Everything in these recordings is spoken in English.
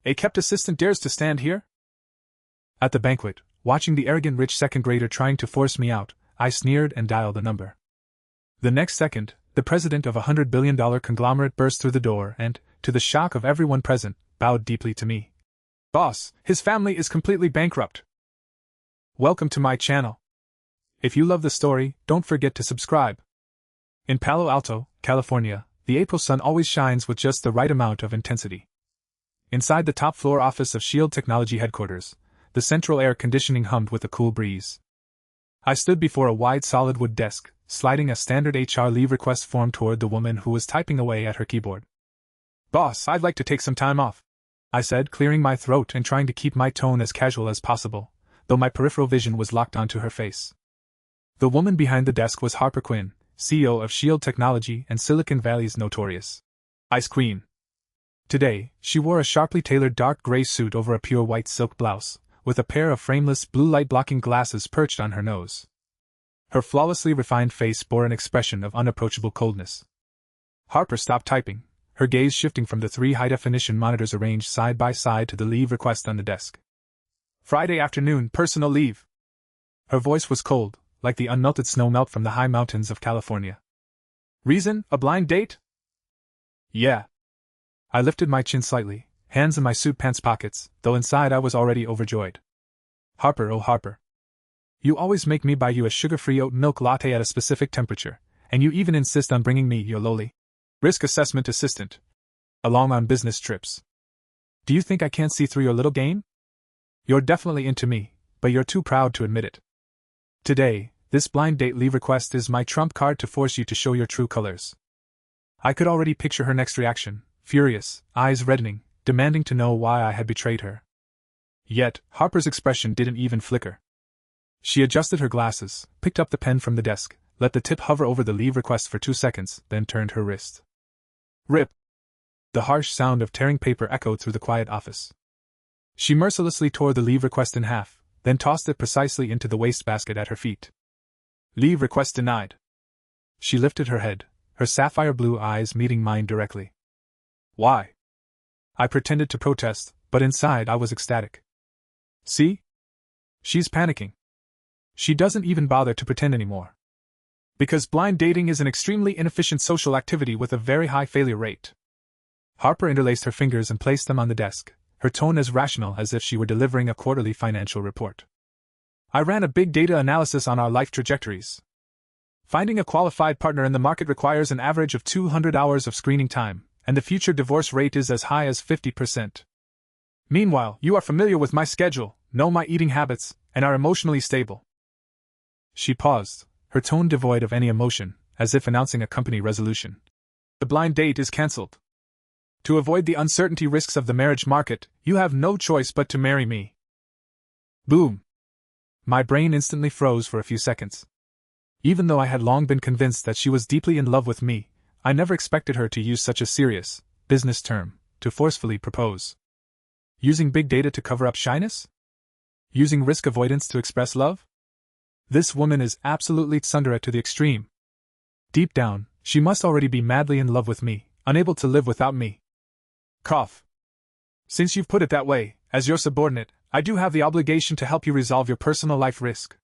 A kept assistant dares to stand here? At the banquet, watching the arrogant rich second grader trying to force me out, I sneered and dialed a number. The next second, the president of a $100 billion conglomerate burst through the door and, to the shock of everyone present, bowed deeply to me. Boss, his family is completely bankrupt. Welcome to my channel. If you love the story, don't forget to subscribe. In Palo Alto, California, the April sun always shines with just the right amount of intensity. Inside the top-floor office of SHIELD Technology headquarters, the central air conditioning hummed with a cool breeze. I stood before a wide solid wood desk, sliding a standard HR leave request form toward the woman who was typing away at her keyboard. Boss, I'd like to take some time off, I said, clearing my throat and trying to keep my tone as casual as possible, though my peripheral vision was locked onto her face. The woman behind the desk was Harper Quinn, CEO of SHIELD Technology and Silicon Valley's notorious Ice Queen. Today, she wore a sharply tailored dark gray suit over a pure white silk blouse, with a pair of frameless blue light-blocking glasses perched on her nose. Her flawlessly refined face bore an expression of unapproachable coldness. Harper stopped typing, her gaze shifting from the 3 high-definition monitors arranged side by side to the leave request on the desk. Friday afternoon, personal leave. Her voice was cold, like the unmelted snow melt from the high mountains of California. Reason, a blind date? Yeah. I lifted my chin slightly, hands in my suit pants pockets, though inside I was already overjoyed. Harper, oh Harper. You always make me buy you a sugar-free oat milk latte at a specific temperature, and you even insist on bringing me your lowly risk assessment assistant along on business trips. Do you think I can't see through your little game? You're definitely into me, but you're too proud to admit it. Today, this blind date leave request is my trump card to force you to show your true colors. I could already picture her next reaction, furious, eyes reddening, demanding to know why I had betrayed her. Yet, Harper's expression didn't even flicker. She adjusted her glasses, picked up the pen from the desk, let the tip hover over the leave request for 2 seconds, then turned her wrist. Rip! The harsh sound of tearing paper echoed through the quiet office. She mercilessly tore the leave request in half, then tossed it precisely into the wastebasket at her feet. Leave request denied. She lifted her head, her sapphire blue eyes meeting mine directly. Why? I pretended to protest, but inside I was ecstatic. See? She's panicking. She doesn't even bother to pretend anymore. Because blind dating is an extremely inefficient social activity with a very high failure rate. Harper interlaced her fingers and placed them on the desk, her tone as rational as if she were delivering a quarterly financial report. I ran a big data analysis on our life trajectories. Finding a qualified partner in the market requires an average of 200 hours of screening time, and the future divorce rate is as high as 50%. Meanwhile, you are familiar with my schedule, know my eating habits, and are emotionally stable. She paused, her tone devoid of any emotion, as if announcing a company resolution. The blind date is cancelled. To avoid the uncertainty risks of the marriage market, you have no choice but to marry me. Boom. My brain instantly froze for a few seconds. Even though I had long been convinced that she was deeply in love with me, I never expected her to use such a serious, business term, to forcefully propose. Using big data to cover up shyness? Using risk avoidance to express love? This woman is absolutely tsundere to the extreme. Deep down, she must already be madly in love with me, unable to live without me. Cough. Since you've put it that way, as your subordinate, I do have the obligation to help you resolve your personal life risk.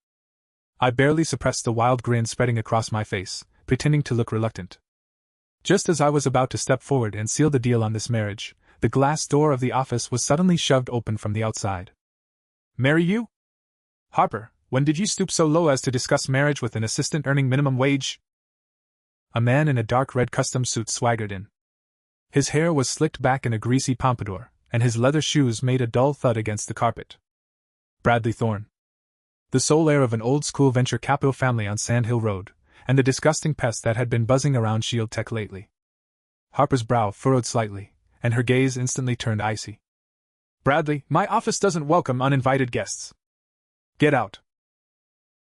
I barely suppressed the wild grin spreading across my face, pretending to look reluctant. Just as I was about to step forward and seal the deal on this marriage, the glass door of the office was suddenly shoved open from the outside. Marry you? Harper, when did you stoop so low as to discuss marriage with an assistant earning minimum wage? A man in a dark red custom suit swaggered in. His hair was slicked back in a greasy pompadour, and his leather shoes made a dull thud against the carpet. Bradley Thorne. The sole heir of an old-school venture capital family on Sand Hill Road, and the disgusting pest that had been buzzing around SHIELD Tech lately. Harper's brow furrowed slightly, and her gaze instantly turned icy. Bradley, my office doesn't welcome uninvited guests. Get out.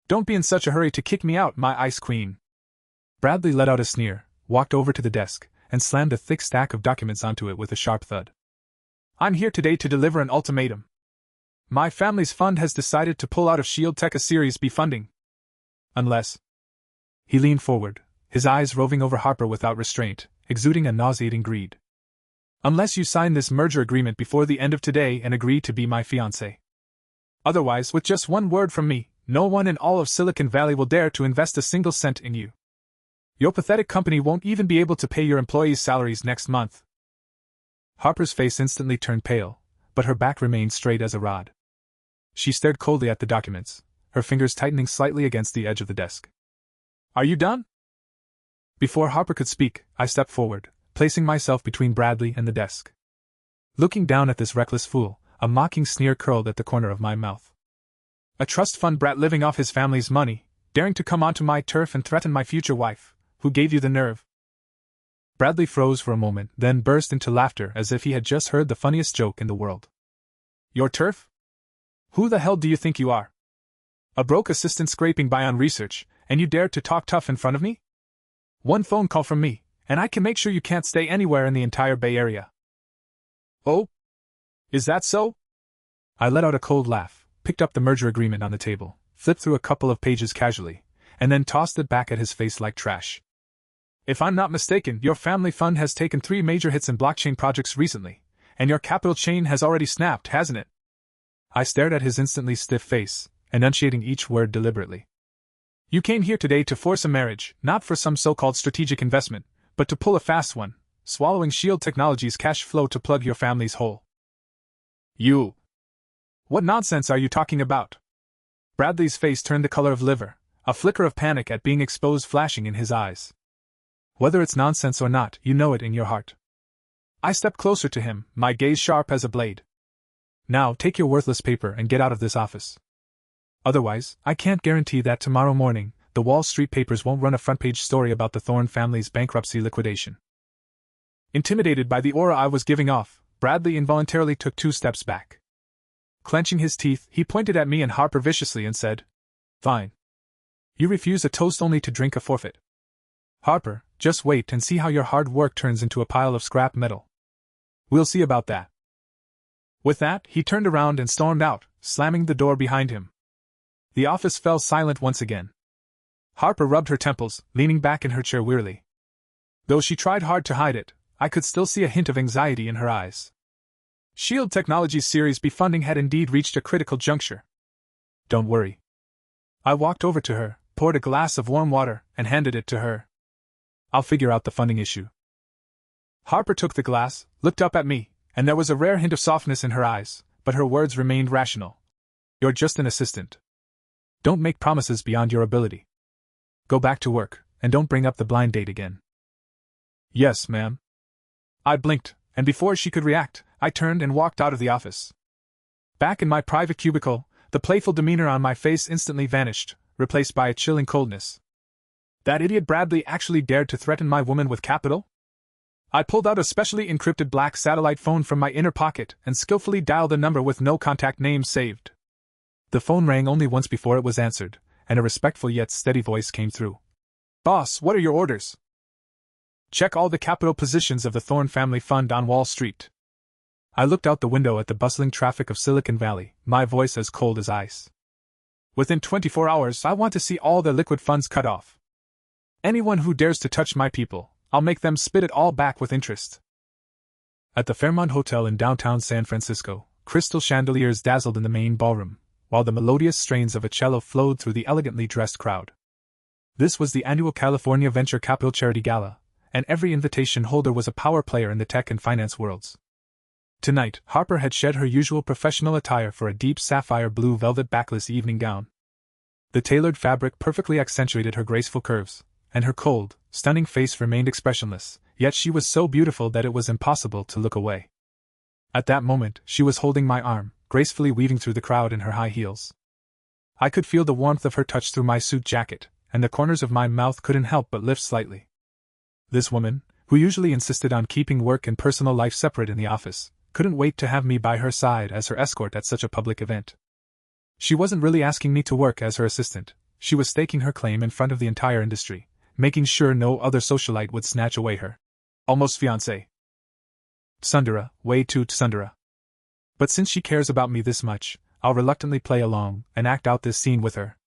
Don't be in such a hurry to kick me out, my ice queen. Bradley let out a sneer, walked over to the desk, and slammed a thick stack of documents onto it with a sharp thud. I'm here today to deliver an ultimatum. My family's fund has decided to pull out of SHIELD Tech a Series B funding. Unless... He leaned forward, his eyes roving over Harper without restraint, exuding a nauseating greed. Unless you sign this merger agreement before the end of today and agree to be my fiancé. Otherwise, with just one word from me, no one in all of Silicon Valley will dare to invest a single cent in you. Your pathetic company won't even be able to pay your employees' salaries next month." Harper's face instantly turned pale, but her back remained straight as a rod. She stared coldly at the documents, her fingers tightening slightly against the edge of the desk. "Are you done?" Before Harper could speak, I stepped forward, placing myself between Bradley and the desk. Looking down at this reckless fool, a mocking sneer curled at the corner of my mouth. "A trust fund brat living off his family's money, daring to come onto my turf and threaten my future wife. Who gave you the nerve?" Bradley froze for a moment, then burst into laughter as if he had just heard the funniest joke in the world. "Your turf? Who the hell do you think you are? A broke assistant scraping by on research, and you dare to talk tough in front of me? One phone call from me, and I can make sure you can't stay anywhere in the entire Bay Area." "Oh? Is that so?" I let out a cold laugh, picked up the merger agreement on the table, flipped through a couple of pages casually, and then tossed it back at his face like trash. "If I'm not mistaken, your family fund has taken 3 major hits in blockchain projects recently, and your capital chain has already snapped, hasn't it?" I stared at his instantly stiff face, enunciating each word deliberately. "You came here today to force a marriage, not for some so-called strategic investment, but to pull a fast one, swallowing Shield Technologies' cash flow to plug your family's hole." "You... What nonsense are you talking about?" Bradley's face turned the color of liver, a flicker of panic at being exposed flashing in his eyes. "Whether it's nonsense or not, you know it in your heart." I stepped closer to him, my gaze sharp as a blade. "Now take your worthless paper and get out of this office. Otherwise, I can't guarantee that tomorrow morning, the Wall Street papers won't run a front-page story about the Thorne family's bankruptcy liquidation." Intimidated by the aura I was giving off, Bradley involuntarily took 2 steps back. Clenching his teeth, he pointed at me and Harper viciously and said, "Fine. You refuse a toast only to drink a forfeit. Harper, just wait and see how your hard work turns into a pile of scrap metal. We'll see about that." With that, he turned around and stormed out, slamming the door behind him. The office fell silent once again. Harper rubbed her temples, leaning back in her chair wearily. Though she tried hard to hide it, I could still see a hint of anxiety in her eyes. Shield Technologies' Series B funding had indeed reached a critical juncture. "Don't worry." I walked over to her, poured a glass of warm water, and handed it to her. "I'll figure out the funding issue." Harper took the glass, looked up at me, and there was a rare hint of softness in her eyes, but her words remained rational. "You're just an assistant. Don't make promises beyond your ability. Go back to work, and don't bring up the blind date again." "Yes, ma'am." I blinked, and before she could react, I turned and walked out of the office. Back in my private cubicle, the playful demeanor on my face instantly vanished, replaced by a chilling coldness. That idiot Bradley actually dared to threaten my woman with capital? I pulled out a specially encrypted black satellite phone from my inner pocket and skillfully dialed a number with no contact name saved. The phone rang only once before it was answered, and a respectful yet steady voice came through. "Boss, what are your orders?" "Check all the capital positions of the Thorne family fund on Wall Street." I looked out the window at the bustling traffic of Silicon Valley, my voice as cold as ice. "Within 24 hours, I want to see all their liquid funds cut off. Anyone who dares to touch my people, I'll make them spit it all back with interest." At the Fairmont Hotel in downtown San Francisco, crystal chandeliers dazzled in the main ballroom, while the melodious strains of a cello flowed through the elegantly dressed crowd. This was the annual California Venture Capital Charity Gala, and every invitation holder was a power player in the tech and finance worlds. Tonight, Harper had shed her usual professional attire for a deep sapphire blue velvet backless evening gown. The tailored fabric perfectly accentuated her graceful curves, and her cold, stunning face remained expressionless, yet she was so beautiful that it was impossible to look away. At that moment, she was holding my arm, gracefully weaving through the crowd in her high heels. I could feel the warmth of her touch through my suit jacket, and the corners of my mouth couldn't help but lift slightly. This woman, who usually insisted on keeping work and personal life separate in the office, couldn't wait to have me by her side as her escort at such a public event. She wasn't really asking me to work as her assistant, she was staking her claim in front of the entire industry, making sure no other socialite would snatch away her almost fiancé. Tsundere, way too tsundere. But since she cares about me this much, I'll reluctantly play along and act out this scene with her.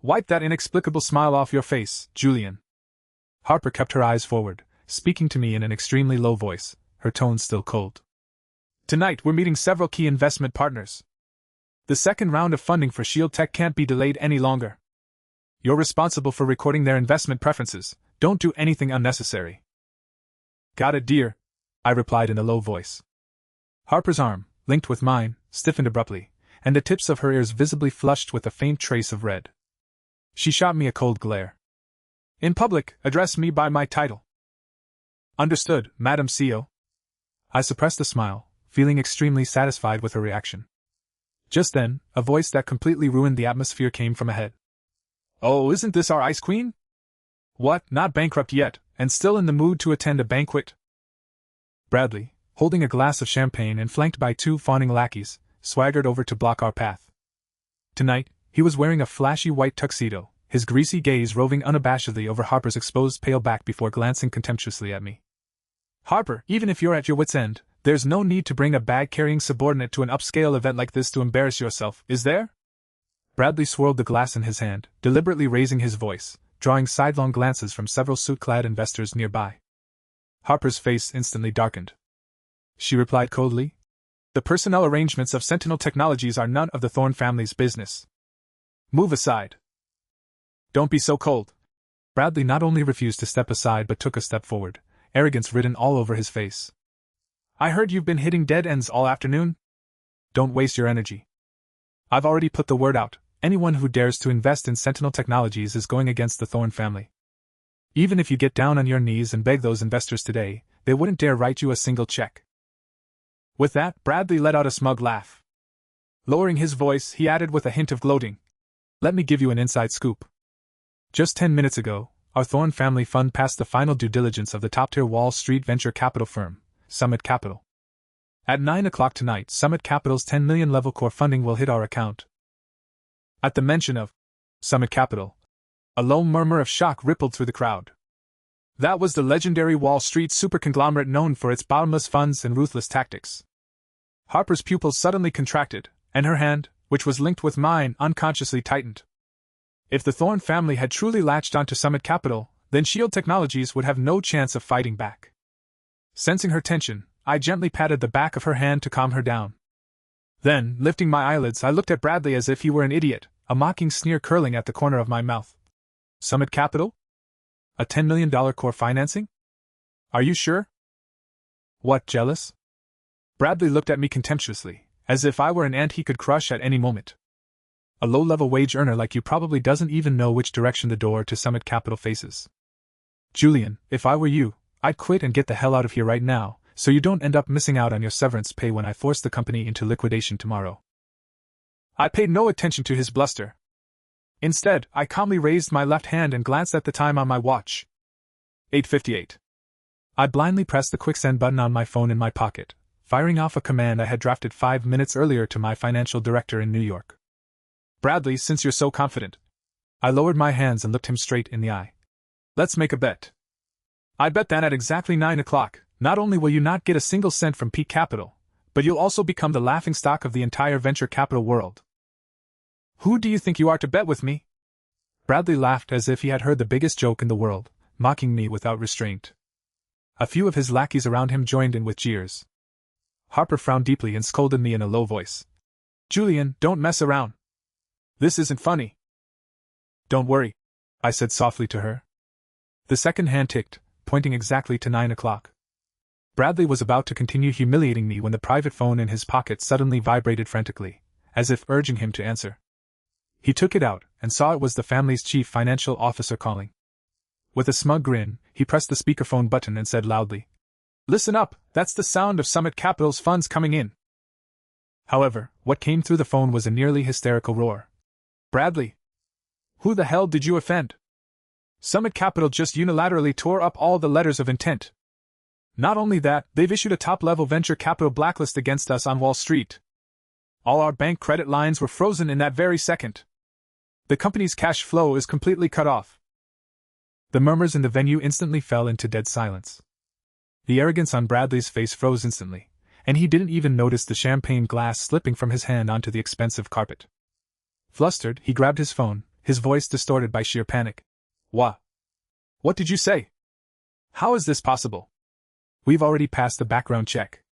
"Wipe that inexplicable smile off your face, Julian." Harper kept her eyes forward, speaking to me in an extremely low voice, her tone still cold. "Tonight we're meeting several key investment partners. The second round of funding for Shield Tech can't be delayed any longer. You're responsible for recording their investment preferences. Don't do anything unnecessary." "Got it, dear," I replied in a low voice. Harper's arm, linked with mine, stiffened abruptly, and the tips of her ears visibly flushed with a faint trace of red. She shot me a cold glare. "In public, address me by my title." "Understood, Madam CEO." I suppressed a smile, feeling extremely satisfied with her reaction. Just then, a voice that completely ruined the atmosphere came from ahead. "Oh, isn't this our Ice Queen? What, not bankrupt yet, and still in the mood to attend a banquet?" Bradley, holding a glass of champagne and flanked by 2 fawning lackeys, swaggered over to block our path. Tonight, he was wearing a flashy white tuxedo, his greasy gaze roving unabashedly over Harper's exposed pale back before glancing contemptuously at me. "Harper, even if you're at your wit's end, there's no need to bring a bag-carrying subordinate to an upscale event like this to embarrass yourself, is there?" Bradley swirled the glass in his hand, deliberately raising his voice, drawing sidelong glances from several suit-clad investors nearby. Harper's face instantly darkened. She replied coldly, "The personnel arrangements of Sentinel Technologies are none of the Thorne family's business. Move aside." "Don't be so cold." Bradley not only refused to step aside but took a step forward, arrogance written all over his face. "I heard you've been hitting dead ends all afternoon. Don't waste your energy. I've already put the word out. Anyone who dares to invest in Sentinel Technologies is going against the Thorne family. Even if you get down on your knees and beg those investors today, they wouldn't dare write you a single check." With that, Bradley let out a smug laugh. Lowering his voice, he added with a hint of gloating, "Let me give you an inside scoop. Just 10 minutes ago, our Thorne family fund passed the final due diligence of the top-tier Wall Street venture capital firm, Summit Capital. At 9 o'clock tonight, Summit Capital's 10 million level core funding will hit our account." At the mention of Summit Capital, a low murmur of shock rippled through the crowd. That was the legendary Wall Street superconglomerate known for its bottomless funds and ruthless tactics. Harper's pupils suddenly contracted, and her hand, which was linked with mine, unconsciously tightened. If the Thorne family had truly latched onto Summit Capital, then Shield Technologies would have no chance of fighting back. Sensing her tension, I gently patted the back of her hand to calm her down. Then, lifting my eyelids, I looked at Bradley as if he were an idiot, a mocking sneer curling at the corner of my mouth. "Summit Capital? A $10 million core financing? Are you sure?" "What, jealous?" Bradley looked at me contemptuously, as if I were an ant he could crush at any moment. "A low-level wage earner like you probably doesn't even know which direction the door to Summit Capital faces. Julian, if I were you, I'd quit and get the hell out of here right now, so you don't end up missing out on your severance pay when I force the company into liquidation tomorrow." I paid no attention to his bluster. Instead, I calmly raised my left hand and glanced at the time on my watch. 8:58. I blindly pressed the quick send button on my phone in my pocket, firing off a command I had drafted 5 minutes earlier to my financial director in New York. "Bradley, since you're so confident." I lowered my hands and looked him straight in the eye. "Let's make a bet. I bet that at exactly 9 o'clock, not only will you not get a single cent from Peak Capital, but you'll also become the laughingstock of the entire venture capital world. Who do you think you are to bet with me?" Bradley laughed as if he had heard the biggest joke in the world, mocking me without restraint. A few of his lackeys around him joined in with jeers. Harper frowned deeply and scolded me in a low voice. "Julian, don't mess around. This isn't funny." "Don't worry," I said softly to her. The second hand ticked, pointing exactly to 9 o'clock. Bradley was about to continue humiliating me when the private phone in his pocket suddenly vibrated frantically, as if urging him to answer. He took it out and saw it was the family's chief financial officer calling. With a smug grin, he pressed the speakerphone button and said loudly, "Listen up, that's the sound of Summit Capital's funds coming in." However, what came through the phone was a nearly hysterical roar. "Bradley! Who the hell did you offend? Summit Capital just unilaterally tore up all the letters of intent. Not only that, they've issued a top-level venture capital blacklist against us on Wall Street. All our bank credit lines were frozen in that very second. The company's cash flow is completely cut off." The murmurs in the venue instantly fell into dead silence. The arrogance on Bradley's face froze instantly, and he didn't even notice the champagne glass slipping from his hand onto the expensive carpet. Flustered, he grabbed his phone, his voice distorted by sheer panic. What did you say? How is this possible?" We've already passed the background check.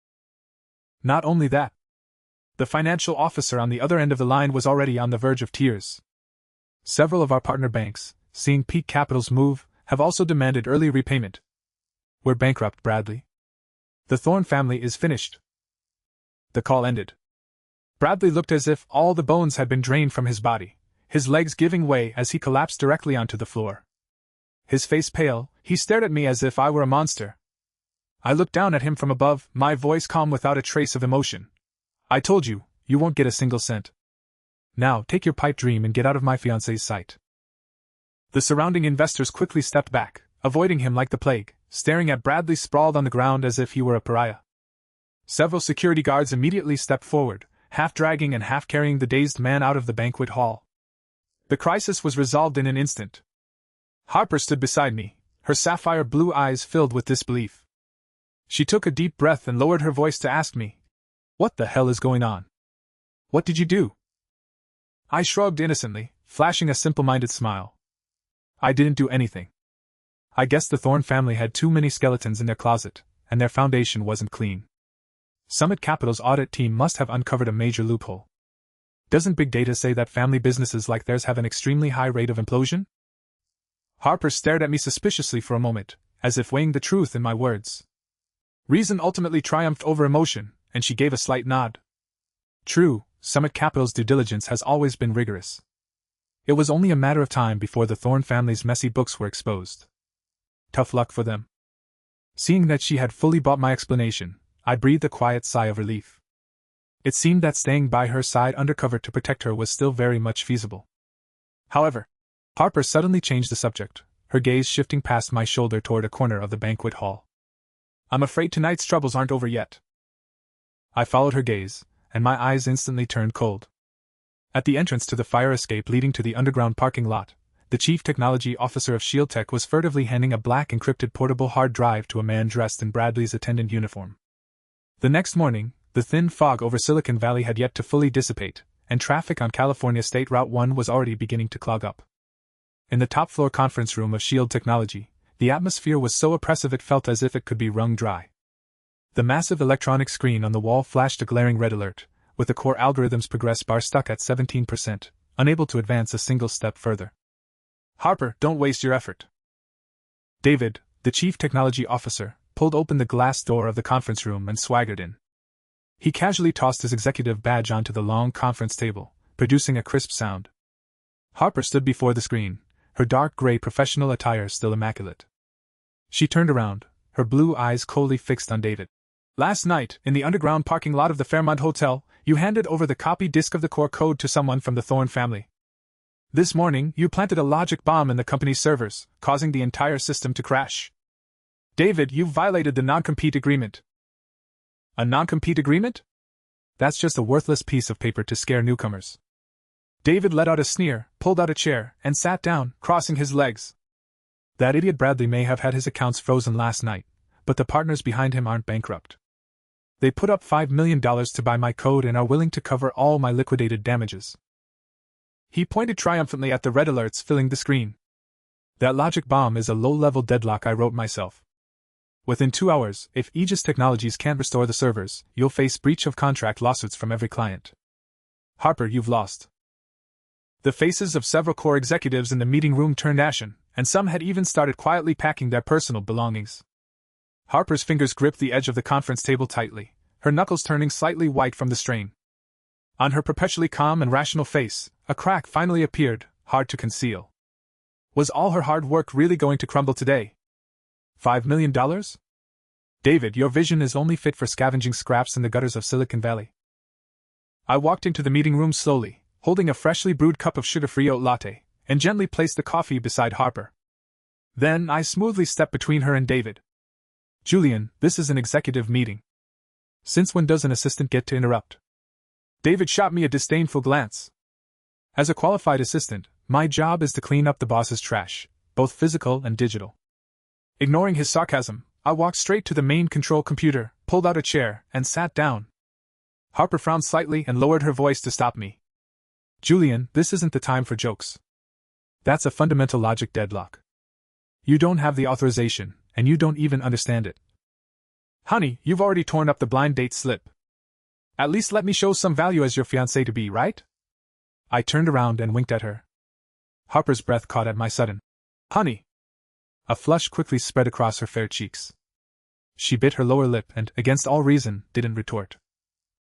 Not only that, the financial officer on the other end of the line was already on the verge of tears. Several of our partner banks, seeing peak capital's move, have also demanded early repayment. We're bankrupt, Bradley. The Thorne family is finished. The call ended. Bradley looked as if all the bones had been drained from his body, his legs giving way as he collapsed directly onto the floor. His face pale, he stared at me as if I were a monster. I looked down at him from above, my voice calm without a trace of emotion. I told you, you won't get a single cent. Now take your pipe dream and get out of my fiancé's sight. The surrounding investors quickly stepped back, avoiding him like the plague, staring at Bradley sprawled on the ground as if he were a pariah. Several security guards immediately stepped forward, half dragging and half carrying the dazed man out of the banquet hall. The crisis was resolved in an instant. Harper stood beside me, her sapphire blue eyes filled with disbelief. She took a deep breath and lowered her voice to ask me, "What the hell is going on? What did you do?" I shrugged innocently, flashing a simple-minded smile. I didn't do anything. I guess the Thorne family had too many skeletons in their closet, and their foundation wasn't clean. Summit Capital's audit team must have uncovered a major loophole. Doesn't big data say that family businesses like theirs have an extremely high rate of implosion? Harper stared at me suspiciously for a moment, as if weighing the truth in my words. Reason ultimately triumphed over emotion, and she gave a slight nod. True, Summit Capital's due diligence has always been rigorous. It was only a matter of time before the Thorne family's messy books were exposed. Tough luck for them. Seeing that she had fully bought my explanation, I breathed a quiet sigh of relief. It seemed that staying by her side undercover to protect her was still very much feasible. However, Harper suddenly changed the subject, her gaze shifting past my shoulder toward a corner of the banquet hall. "I'm afraid tonight's troubles aren't over yet." I followed her gaze, and my eyes instantly turned cold. At the entrance to the fire escape leading to the underground parking lot, the chief technology officer of Shield Tech was furtively handing a black encrypted portable hard drive to a man dressed in Bradley's attendant uniform. The next morning, the thin fog over Silicon Valley had yet to fully dissipate, and traffic on California State Route 1 was already beginning to clog up. In the top-floor conference room of Shield Technology, the atmosphere was so oppressive it felt as if it could be wrung dry. The massive electronic screen on the wall flashed a glaring red alert, with the core algorithm's progress bar stuck at 17%, unable to advance a single step further. "Harper, don't waste your effort." David, the chief technology officer, pulled open the glass door of the conference room and swaggered in. He casually tossed his executive badge onto the long conference table, producing a crisp sound. Harper stood before the screen, her dark gray professional attire still immaculate. She turned around, her blue eyes coldly fixed on David. "Last night, in the underground parking lot of the Fairmont Hotel, you handed over the copy disk of the core code to someone from the Thorne family. This morning, you planted a logic bomb in the company's servers, causing the entire system to crash. David, you've violated the non-compete agreement." "A non-compete agreement? That's just a worthless piece of paper to scare newcomers." David let out a sneer, pulled out a chair, and sat down, crossing his legs. "That idiot Bradley may have had his accounts frozen last night, but the partners behind him aren't bankrupt. They put up $5 million to buy my code and are willing to cover all my liquidated damages." He pointed triumphantly at the red alerts filling the screen. "That logic bomb is a low-level deadlock I wrote myself. Within 2 hours, if Aegis Technologies can't restore the servers, you'll face breach of contract lawsuits from every client. Harper, you've lost." The faces of several core executives in the meeting room turned ashen, and some had even started quietly packing their personal belongings. Harper's fingers gripped the edge of the conference table tightly, her knuckles turning slightly white from the strain. On her perpetually calm and rational face, a crack finally appeared, hard to conceal. Was all her hard work really going to crumble today? $5 million? David, your vision is only fit for scavenging scraps in the gutters of Silicon Valley. I walked into the meeting room slowly, holding a freshly brewed cup of sugar-free oat latte, and gently placed the coffee beside Harper. Then I smoothly stepped between her and David. "Julian, this is an executive meeting. Since when does an assistant get to interrupt?" David shot me a disdainful glance. "As a qualified assistant, my job is to clean up the boss's trash, both physical and digital." Ignoring his sarcasm, I walked straight to the main control computer, pulled out a chair, and sat down. Harper frowned slightly and lowered her voice to stop me. "Julian, this isn't the time for jokes. That's a fundamental logic deadlock. You don't have the authorization, and you don't even understand it. Honey, you've already torn up the blind date slip. At least let me show some value as your fiancé-to-be, right? I turned around and winked at her. Harper's breath caught at my sudden, "Honey." A flush quickly spread across her fair cheeks. She bit her lower lip and, against all reason, didn't retort.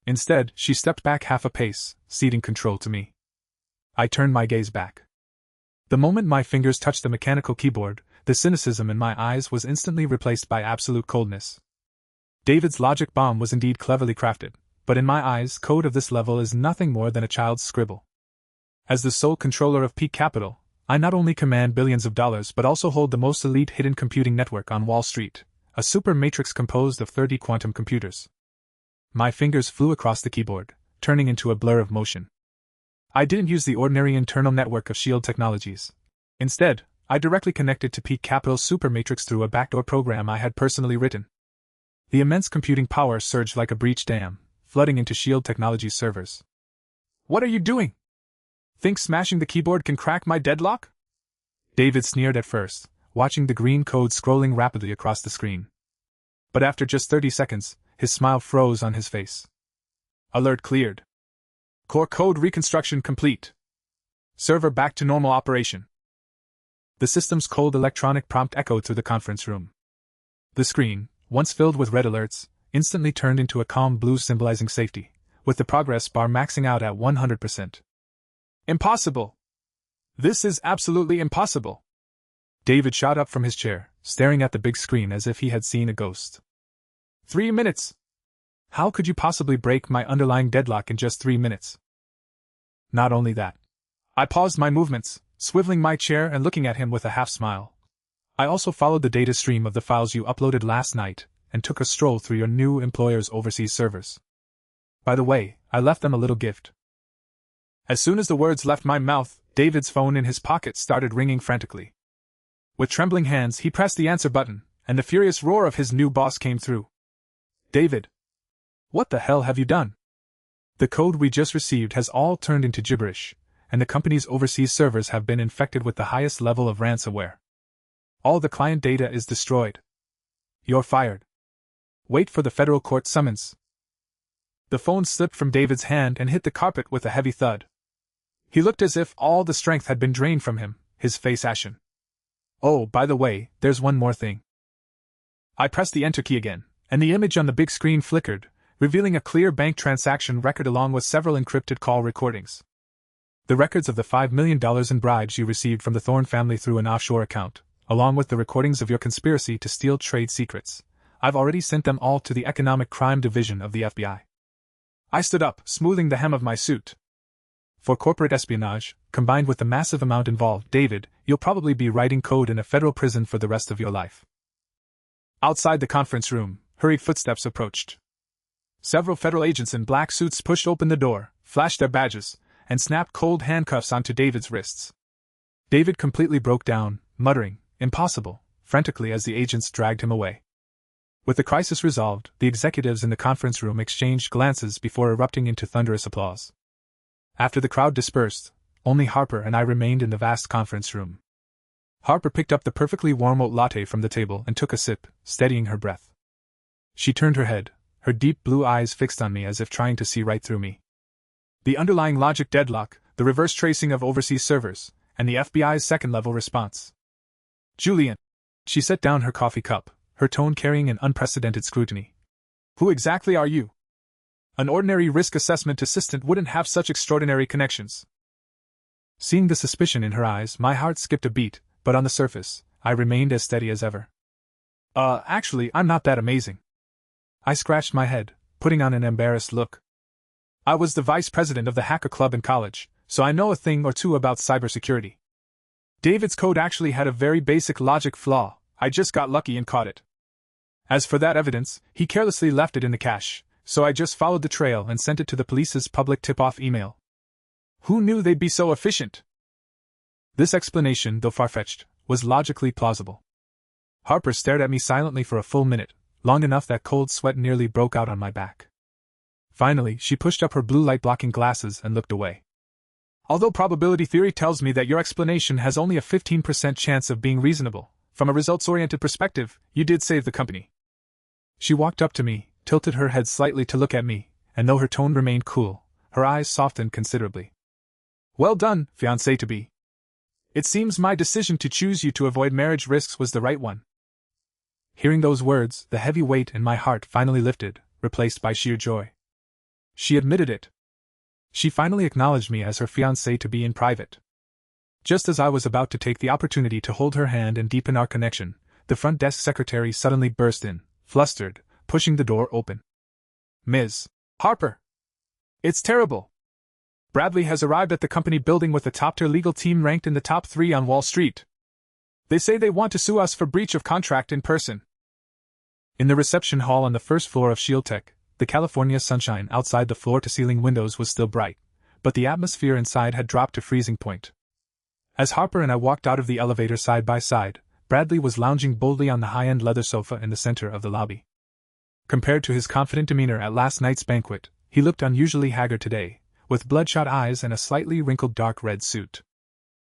Instead, she stepped back half a pace, ceding control to me. I turned my gaze back. The moment my fingers touched the mechanical keyboard, the cynicism in my eyes was instantly replaced by absolute coldness. David's logic bomb was indeed cleverly crafted, but in my eyes, code of this level is nothing more than a child's scribble. As the sole controller of peak capital, I not only command billions of dollars but also hold the most elite hidden computing network on Wall Street, a super matrix composed of 30 quantum computers. My fingers flew across the keyboard, turning into a blur of motion. I didn't use the ordinary internal network of SHIELD technologies. Instead, I directly connected to peak capital's super matrix through a backdoor program I had personally written. The immense computing power surged like a breached dam, flooding into SHIELD Technologies servers. "What are you doing? Think smashing the keyboard can crack my deadlock?" David sneered at first, watching the green code scrolling rapidly across the screen. But after just 30 seconds, his smile froze on his face. Alert cleared. Core code reconstruction complete. Server back to normal operation. The system's cold electronic prompt echoed through the conference room. The screen, once filled with red alerts, instantly turned into a calm blue symbolizing safety, with the progress bar maxing out at 100%. Impossible! This is absolutely impossible! David shot up from his chair, staring at the big screen as if he had seen a ghost. 3 minutes! How could you possibly break my underlying deadlock in just 3 minutes? Not only that. I paused my movements, swiveling my chair and looking at him with a half-smile. I also followed the data stream of the files you uploaded last night, and took a stroll through your new employer's overseas servers. By the way, I left them a little gift. As soon as the words left my mouth, David's phone in his pocket started ringing frantically. With trembling hands, he pressed the answer button, and the furious roar of his new boss came through. "David! What the hell have you done? The code we just received has all turned into gibberish, and the company's overseas servers have been infected with the highest level of ransomware. All the client data is destroyed. You're fired. Wait for the federal court summons." The phone slipped from David's hand and hit the carpet with a heavy thud. He looked as if all the strength had been drained from him, his face ashen. "Oh, by the way, there's one more thing." I pressed the enter key again, and the image on the big screen flickered, revealing a clear bank transaction record along with several encrypted call recordings. The records of the $5 million in bribes you received from the Thorne family through an offshore account, along with the recordings of your conspiracy to steal trade secrets. I've already sent them all to the Economic Crime Division of the FBI. I stood up, smoothing the hem of my suit. For corporate espionage, combined with the massive amount involved, David, you'll probably be writing code in a federal prison for the rest of your life. Outside the conference room, hurried footsteps approached. Several federal agents in black suits pushed open the door, flashed their badges, and snapped cold handcuffs onto David's wrists. David completely broke down, muttering, "Impossible," frantically as the agents dragged him away. With the crisis resolved, the executives in the conference room exchanged glances before erupting into thunderous applause. After the crowd dispersed, only Harper and I remained in the vast conference room. Harper picked up the perfectly warm oat latte from the table and took a sip, steadying her breath. She turned her head, her deep blue eyes fixed on me as if trying to see right through me. The underlying logic deadlock, the reverse tracing of overseas servers, and the FBI's second-level response. "Julian." She set down her coffee cup, her tone carrying an unprecedented scrutiny. "Who exactly are you? An ordinary risk assessment assistant wouldn't have such extraordinary connections." Seeing the suspicion in her eyes, my heart skipped a beat, but on the surface, I remained as steady as ever. Actually, I'm not that amazing." I scratched my head, putting on an embarrassed look. "I was the vice president of the hacker club in college, so I know a thing or two about cybersecurity. David's code actually had a very basic logic flaw. I just got lucky and caught it. As for that evidence, he carelessly left it in the cache, so I just followed the trail and sent it to the police's public tip-off email. Who knew they'd be so efficient?" This explanation, though far-fetched, was logically plausible. Harper stared at me silently for a full minute, long enough that cold sweat nearly broke out on my back. Finally, she pushed up her blue light-blocking glasses and looked away. "Although probability theory tells me that your explanation has only a 15% chance of being reasonable, from a results-oriented perspective, you did save the company." She walked up to me, tilted her head slightly to look at me, and though her tone remained cool, her eyes softened considerably. Well done, fiancé-to-be. It seems my decision to choose you to avoid marriage risks was the right one. Hearing those words, the heavy weight in my heart finally lifted, replaced by sheer joy. She admitted it. She finally acknowledged me as her fiancé-to-be in private. Just as I was about to take the opportunity to hold her hand and deepen our connection, the front desk secretary suddenly burst in, flustered, pushing the door open. Ms. Harper! It's terrible! Bradley has arrived at the company building with a top-tier legal team ranked in the top 3 on Wall Street. They say they want to sue us for breach of contract in person. In the reception hall on the first floor of ShieldTech, the California sunshine outside the floor-to-ceiling windows was still bright, but the atmosphere inside had dropped to freezing point. As Harper and I walked out of the elevator side by side, Bradley was lounging boldly on the high-end leather sofa in the center of the lobby. Compared to his confident demeanor at last night's banquet, he looked unusually haggard today, with bloodshot eyes and a slightly wrinkled dark red suit.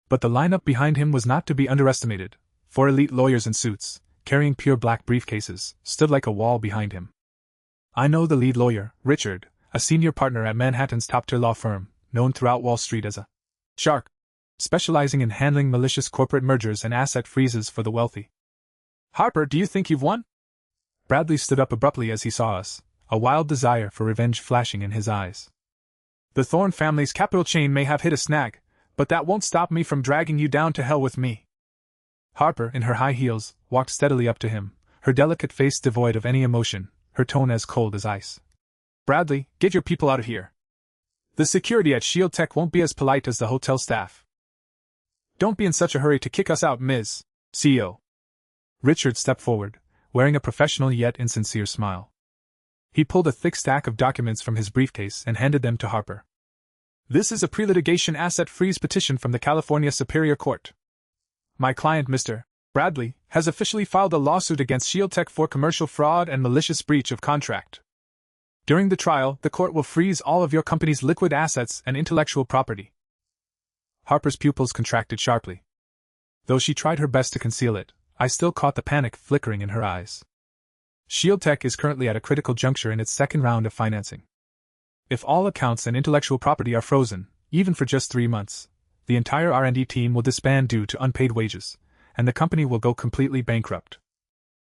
But the lineup behind him was not to be underestimated. 4 elite lawyers in suits, carrying pure black briefcases, stood like a wall behind him. I know the lead lawyer, Richard, a senior partner at Manhattan's top-tier law firm, known throughout Wall Street as a shark, specializing in handling malicious corporate mergers and asset freezes for the wealthy. Harper, do you think you've won? Bradley stood up abruptly as he saw us, a wild desire for revenge flashing in his eyes. The Thorne family's capital chain may have hit a snag, but that won't stop me from dragging you down to hell with me. Harper, in her high heels, walked steadily up to him, her delicate face devoid of any emotion, her tone as cold as ice. Bradley, get your people out of here. The security at ShieldTech won't be as polite as the hotel staff. Don't be in such a hurry to kick us out, Ms. CEO. Richard stepped forward, wearing a professional yet insincere smile. He pulled a thick stack of documents from his briefcase and handed them to Harper. This is a pre-litigation asset freeze petition from the California Superior Court. My client, Mr. Bradley, has officially filed a lawsuit against ShieldTech for commercial fraud and malicious breach of contract. During the trial, the court will freeze all of your company's liquid assets and intellectual property. Harper's pupils contracted sharply. Though she tried her best to conceal it, I still caught the panic flickering in her eyes. ShieldTech is currently at a critical juncture in its second round of financing. If all accounts and intellectual property are frozen, even for just 3 months, the entire R&D team will disband due to unpaid wages, and the company will go completely bankrupt.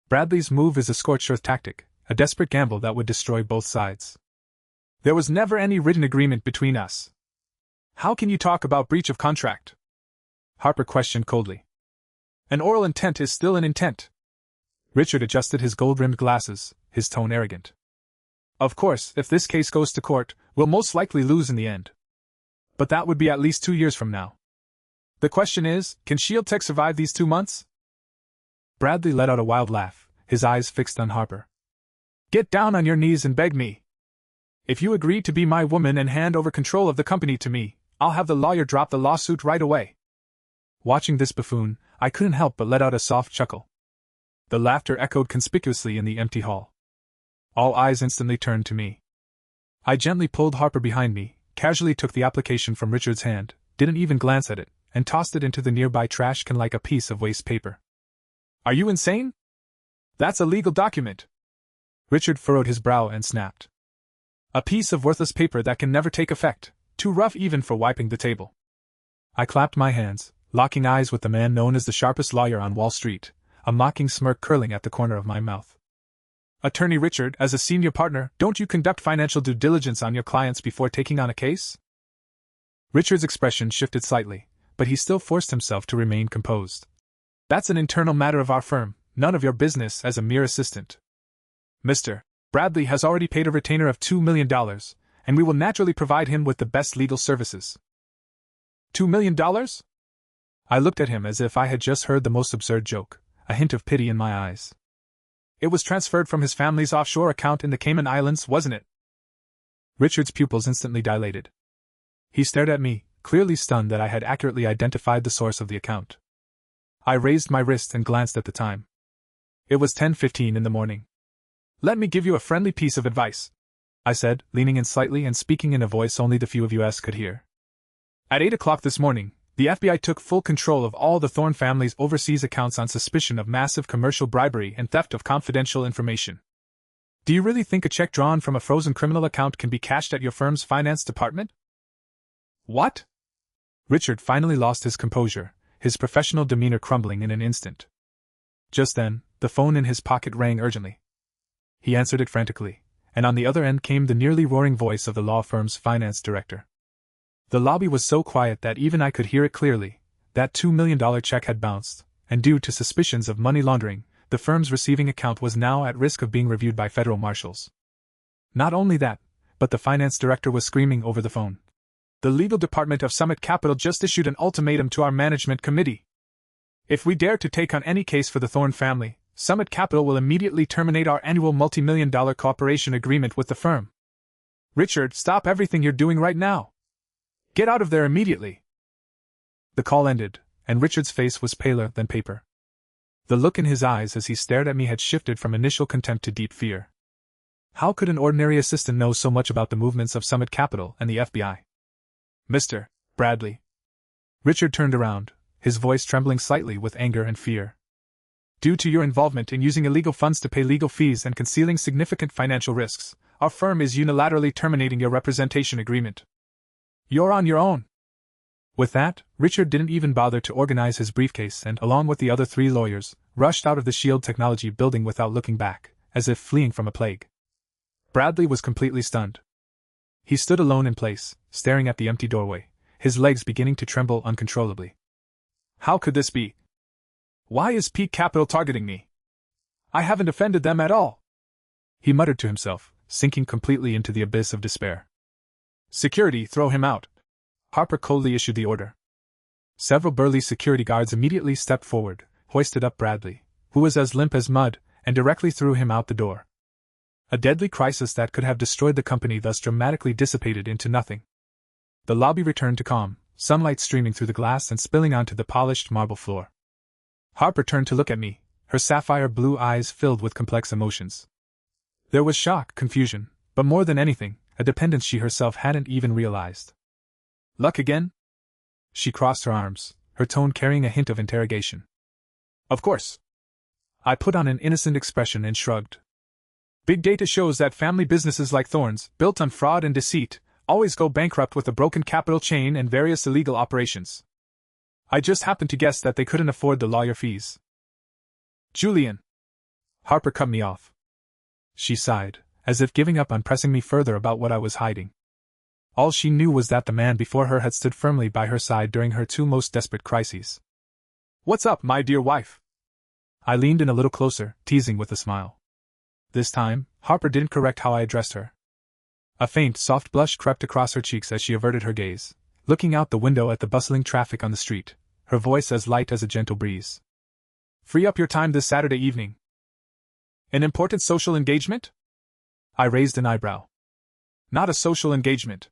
Bradley's move is a scorched earth tactic, a desperate gamble that would destroy both sides. There was never any written agreement between us. How can you talk about breach of contract? Harper questioned coldly. An oral intent is still an intent. Richard adjusted his gold-rimmed glasses, his tone arrogant. Of course, if this case goes to court, we'll most likely lose in the end. But that would be at least 2 years from now. The question is, can ShieldTech survive these 2 months? Bradley let out a wild laugh, his eyes fixed on Harper. Get down on your knees and beg me. If you agree to be my woman and hand over control of the company to me, I'll have the lawyer drop the lawsuit right away. Watching this buffoon, I couldn't help but let out a soft chuckle. The laughter echoed conspicuously in the empty hall. All eyes instantly turned to me. I gently pulled Harper behind me, casually took the application from Richard's hand, didn't even glance at it, and tossed it into the nearby trash can like a piece of waste paper. Are you insane? That's a legal document. Richard furrowed his brow and snapped. A piece of worthless paper that can never take effect, too rough even for wiping the table. I clapped my hands, locking eyes with the man known as the sharpest lawyer on Wall Street, a mocking smirk curling at the corner of my mouth. Attorney Richard, as a senior partner, don't you conduct financial due diligence on your clients before taking on a case? Richard's expression shifted slightly, but he still forced himself to remain composed. That's an internal matter of our firm, none of your business as a mere assistant. Mr. Bradley has already paid a retainer of $2 million, and we will naturally provide him with the best legal services. $2 million? I looked at him as if I had just heard the most absurd joke, a hint of pity in my eyes. It was transferred from his family's offshore account in the Cayman Islands, wasn't it? Richard's pupils instantly dilated. He stared at me, clearly stunned that I had accurately identified the source of the account. I raised my wrist and glanced at the time. It was 10:15 in the morning. Let me give you a friendly piece of advice, I said, leaning in slightly and speaking in a voice only the few of us could hear. At 8 o'clock this morning, the FBI took full control of all the Thorne family's overseas accounts on suspicion of massive commercial bribery and theft of confidential information. Do you really think a check drawn from a frozen criminal account can be cashed at your firm's finance department? What? Richard finally lost his composure, his professional demeanor crumbling in an instant. Just then, the phone in his pocket rang urgently. He answered it frantically, and on the other end came the nearly roaring voice of the law firm's finance director. The lobby was so quiet that even I could hear it clearly. That $2 million check had bounced, and due to suspicions of money laundering, the firm's receiving account was now at risk of being reviewed by federal marshals. Not only that, but the finance director was screaming over the phone. The legal department of Summit Capital just issued an ultimatum to our management committee. If we dare to take on any case for the Thorne family, Summit Capital will immediately terminate our annual multi-million-dollar cooperation agreement with the firm. Richard, stop everything you're doing right now. Get out of there immediately. The call ended, and Richard's face was paler than paper. The look in his eyes as he stared at me had shifted from initial contempt to deep fear. How could an ordinary assistant know so much about the movements of Summit Capital and the FBI? Mr. Bradley. Richard turned around, his voice trembling slightly with anger and fear. Due to your involvement in using illegal funds to pay legal fees and concealing significant financial risks, our firm is unilaterally terminating your representation agreement. You're on your own. With that, Richard didn't even bother to organize his briefcase and, along with the other 3 lawyers, rushed out of the Shield Technology building without looking back, as if fleeing from a plague. Bradley was completely stunned. He stood alone in place, staring at the empty doorway, his legs beginning to tremble uncontrollably. How could this be? Why is Peak Capital targeting me? I haven't offended them at all. He muttered to himself, sinking completely into the abyss of despair. Security, throw him out. Harper coldly issued the order. Several burly security guards immediately stepped forward, hoisted up Bradley, who was as limp as mud, and directly threw him out the door. A deadly crisis that could have destroyed the company thus dramatically dissipated into nothing. The lobby returned to calm, sunlight streaming through the glass and spilling onto the polished marble floor. Harper turned to look at me, her sapphire blue eyes filled with complex emotions. There was shock, confusion, but more than anything, a dependence she herself hadn't even realized. Luck again? She crossed her arms, her tone carrying a hint of interrogation. Of course. I put on an innocent expression and shrugged. Big data shows that family businesses like Thorne's, built on fraud and deceit, always go bankrupt with a broken capital chain and various illegal operations. I just happened to guess that they couldn't afford the lawyer fees. Julian. Harper cut me off. She sighed, as if giving up on pressing me further about what I was hiding. All she knew was that the man before her had stood firmly by her side during her 2 most desperate crises. What's up, my dear wife? I leaned in a little closer, teasing with a smile. This time, Harper didn't correct how I addressed her. A faint, soft blush crept across her cheeks as she averted her gaze, looking out the window at the bustling traffic on the street, her voice as light as a gentle breeze. Free up your time this Saturday evening. An important social engagement? I raised an eyebrow. Not a social engagement.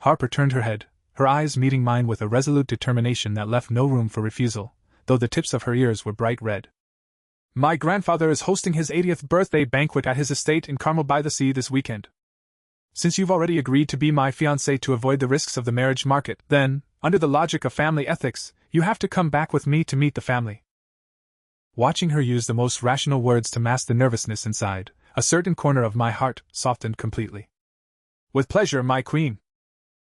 Harper turned her head, her eyes meeting mine with a resolute determination that left no room for refusal, though the tips of her ears were bright red. My grandfather is hosting his 80th birthday banquet at his estate in Carmel by the Sea this weekend. Since you've already agreed to be my fiancé to avoid the risks of the marriage market, then, under the logic of family ethics, you have to come back with me to meet the family. Watching her use the most rational words to mask the nervousness inside, a certain corner of my heart softened completely. With pleasure, my queen.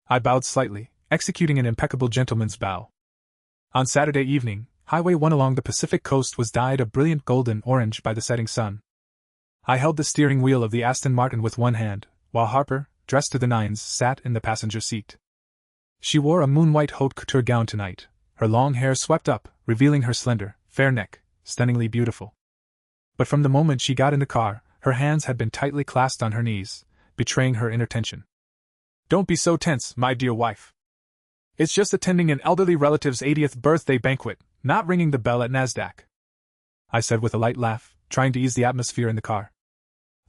I bowed slightly, executing an impeccable gentleman's bow. On Saturday evening, Highway 1 along the Pacific coast was dyed a brilliant golden orange by the setting sun. I held the steering wheel of the Aston Martin with one hand, while Harper, dressed to the nines, sat in the passenger seat. She wore a moon-white haute couture gown tonight, her long hair swept up, revealing her slender, fair neck, stunningly beautiful. But from the moment she got in the car, her hands had been tightly clasped on her knees, betraying her inner tension. Don't be so tense, my dear wife. It's just attending an elderly relative's 80th birthday banquet, not ringing the bell at NASDAQ. I said with a light laugh, trying to ease the atmosphere in the car.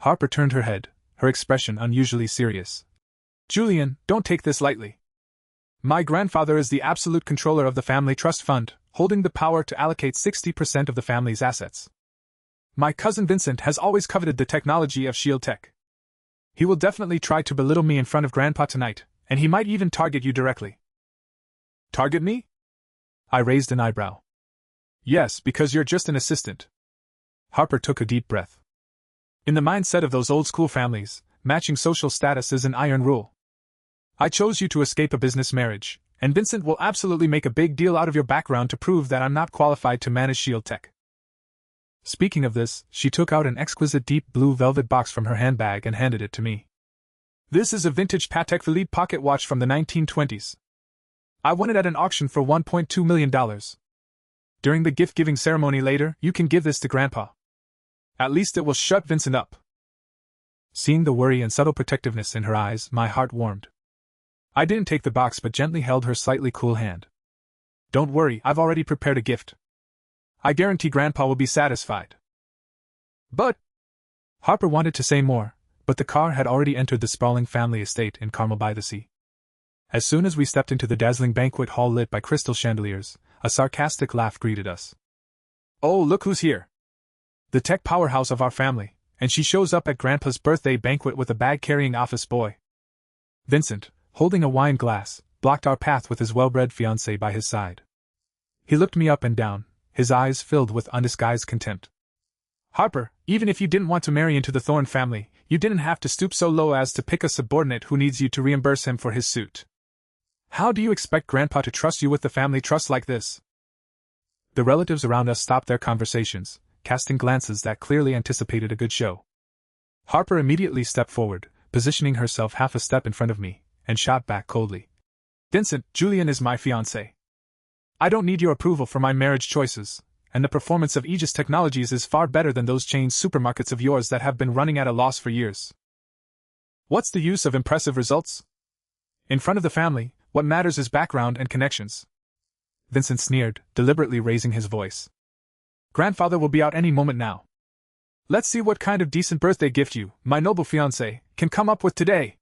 Harper turned her head, her expression unusually serious. Julian, don't take this lightly. My grandfather is the absolute controller of the family trust fund, holding the power to allocate 60% of the family's assets. My cousin Vincent has always coveted the technology of Shield Tech. He will definitely try to belittle me in front of Grandpa tonight, and he might even target you directly. Target me? I raised an eyebrow. Yes, because you're just an assistant. Harper took a deep breath. In the mindset of those old-school families, matching social status is an iron rule. I chose you to escape a business marriage, and Vincent will absolutely make a big deal out of your background to prove that I'm not qualified to manage Shield Tech. Speaking of this, she took out an exquisite deep blue velvet box from her handbag and handed it to me. This is a vintage Patek Philippe pocket watch from the 1920s. I won it at an auction for $1.2 million. During the gift-giving ceremony later, you can give this to Grandpa. At least it will shut Vincent up. Seeing the worry and subtle protectiveness in her eyes, my heart warmed. I didn't take the box but gently held her slightly cool hand. Don't worry, I've already prepared a gift. I guarantee Grandpa will be satisfied. But Harper wanted to say more, but the car had already entered the sprawling family estate in Carmel by the Sea. As soon as we stepped into the dazzling banquet hall lit by crystal chandeliers, a sarcastic laugh greeted us. Oh, look who's here! The tech powerhouse of our family, and she shows up at Grandpa's birthday banquet with a bag-carrying office boy. Vincent, holding a wine glass, blocked our path with his well-bred fiancée by his side. He looked me up and down, his eyes filled with undisguised contempt. Harper, even if you didn't want to marry into the Thorne family, you didn't have to stoop so low as to pick a subordinate who needs you to reimburse him for his suit. How do you expect Grandpa to trust you with the family trust like this? The relatives around us stopped their conversations, casting glances that clearly anticipated a good show. Harper immediately stepped forward, positioning herself half a step in front of me, and shot back coldly. Vincent, Julian is my fiancé. I don't need your approval for my marriage choices, and the performance of Aegis Technologies is far better than those chain supermarkets of yours that have been running at a loss for years. What's the use of impressive results? In front of the family, what matters is background and connections. Vincent sneered, deliberately raising his voice. Grandfather will be out any moment now. Let's see what kind of decent birthday gift you, my noble fiancé, can come up with today.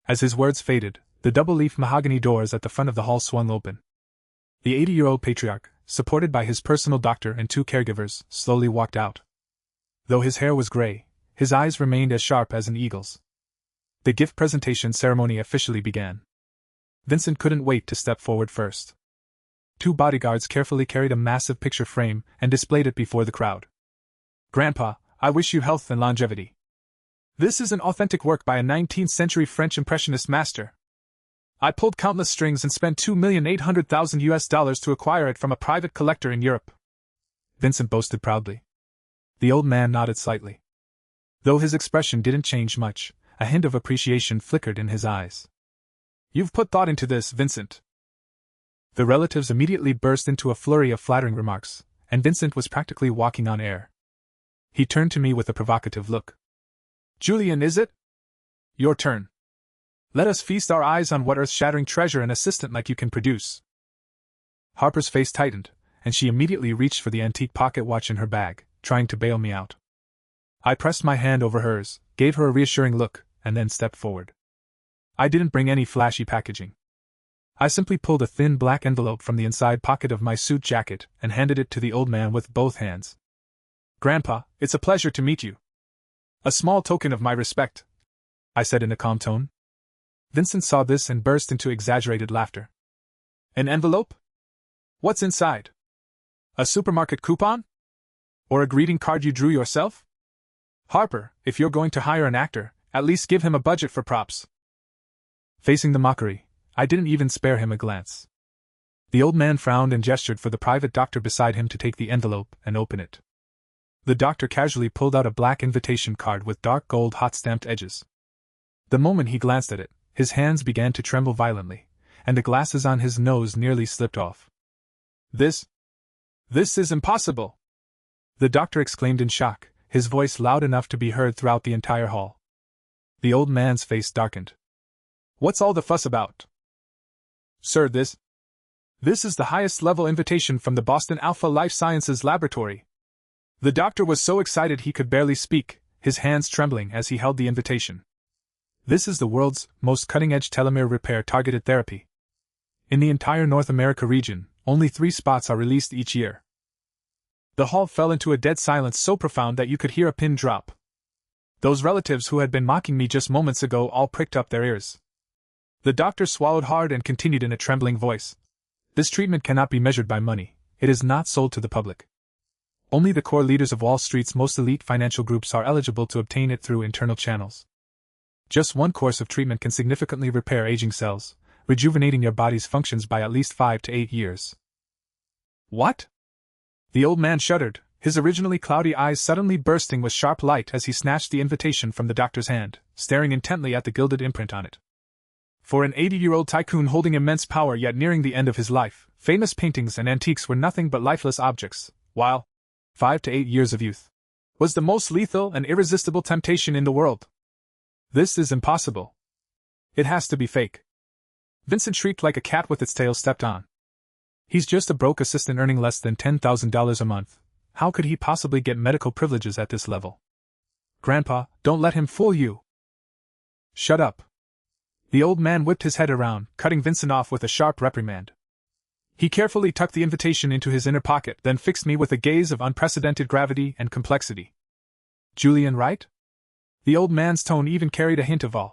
As his words faded, the double-leaf mahogany doors at the front of the hall swung open. The 80-year-old patriarch, supported by his personal doctor and 2 caregivers, slowly walked out. Though his hair was gray, his eyes remained as sharp as an eagle's. The gift presentation ceremony officially began. Vincent couldn't wait to step forward first. 2 bodyguards carefully carried a massive picture frame and displayed it before the crowd. Grandpa, I wish you health and longevity. This is an authentic work by a 19th-century French impressionist master. I pulled countless strings and spent $2,800,000 to acquire it from a private collector in Europe. Vincent boasted proudly. The old man nodded slightly. Though his expression didn't change much, a hint of appreciation flickered in his eyes. You've put thought into this, Vincent. The relatives immediately burst into a flurry of flattering remarks, and Vincent was practically walking on air. He turned to me with a provocative look. Julian, is it? Your turn. Let us feast our eyes on what earth-shattering treasure an assistant like you can produce. Harper's face tightened, and she immediately reached for the antique pocket watch in her bag, trying to bail me out. I pressed my hand over hers, gave her a reassuring look, and then stepped forward. I didn't bring any flashy packaging. I simply pulled a thin black envelope from the inside pocket of my suit jacket and handed it to the old man with both hands. Grandpa, it's a pleasure to meet you. A small token of my respect, I said in a calm tone. Vincent saw this and burst into exaggerated laughter. An envelope? What's inside? A supermarket coupon? Or a greeting card you drew yourself? Harper, if you're going to hire an actor, at least give him a budget for props. Facing the mockery, I didn't even spare him a glance. The old man frowned and gestured for the private doctor beside him to take the envelope and open it. The doctor casually pulled out a black invitation card with dark gold hot-stamped edges. The moment he glanced at it, his hands began to tremble violently, and the glasses on his nose nearly slipped off. This is impossible! The doctor exclaimed in shock, his voice loud enough to be heard throughout the entire hall. The old man's face darkened. What's all the fuss about? Sir, this is the highest-level invitation from the Boston Alpha Life Sciences Laboratory. The doctor was so excited he could barely speak, his hands trembling as he held the invitation. This is the world's most cutting-edge telomere repair targeted therapy. In the entire North America region, only 3 spots are released each year. The hall fell into a dead silence so profound that you could hear a pin drop. Those relatives who had been mocking me just moments ago all pricked up their ears. The doctor swallowed hard and continued in a trembling voice. This treatment cannot be measured by money. It is not sold to the public. Only the core leaders of Wall Street's most elite financial groups are eligible to obtain it through internal channels. Just one course of treatment can significantly repair aging cells, rejuvenating your body's functions by at least 5 to 8 years. What? The old man shuddered, his originally cloudy eyes suddenly bursting with sharp light as he snatched the invitation from the doctor's hand, staring intently at the gilded imprint on it. For an 80-year-old tycoon holding immense power yet nearing the end of his life, famous paintings and antiques were nothing but lifeless objects, while 5 to 8 years of youth was the most lethal and irresistible temptation in the world. This is impossible. It has to be fake. Vincent shrieked like a cat with its tail stepped on. He's just a broke assistant earning less than $10,000 a month. How could he possibly get medical privileges at this level? Grandpa, don't let him fool you. Shut up. The old man whipped his head around, cutting Vincent off with a sharp reprimand. He carefully tucked the invitation into his inner pocket, then fixed me with a gaze of unprecedented gravity and complexity. Julian, right? The old man's tone even carried a hint of awe.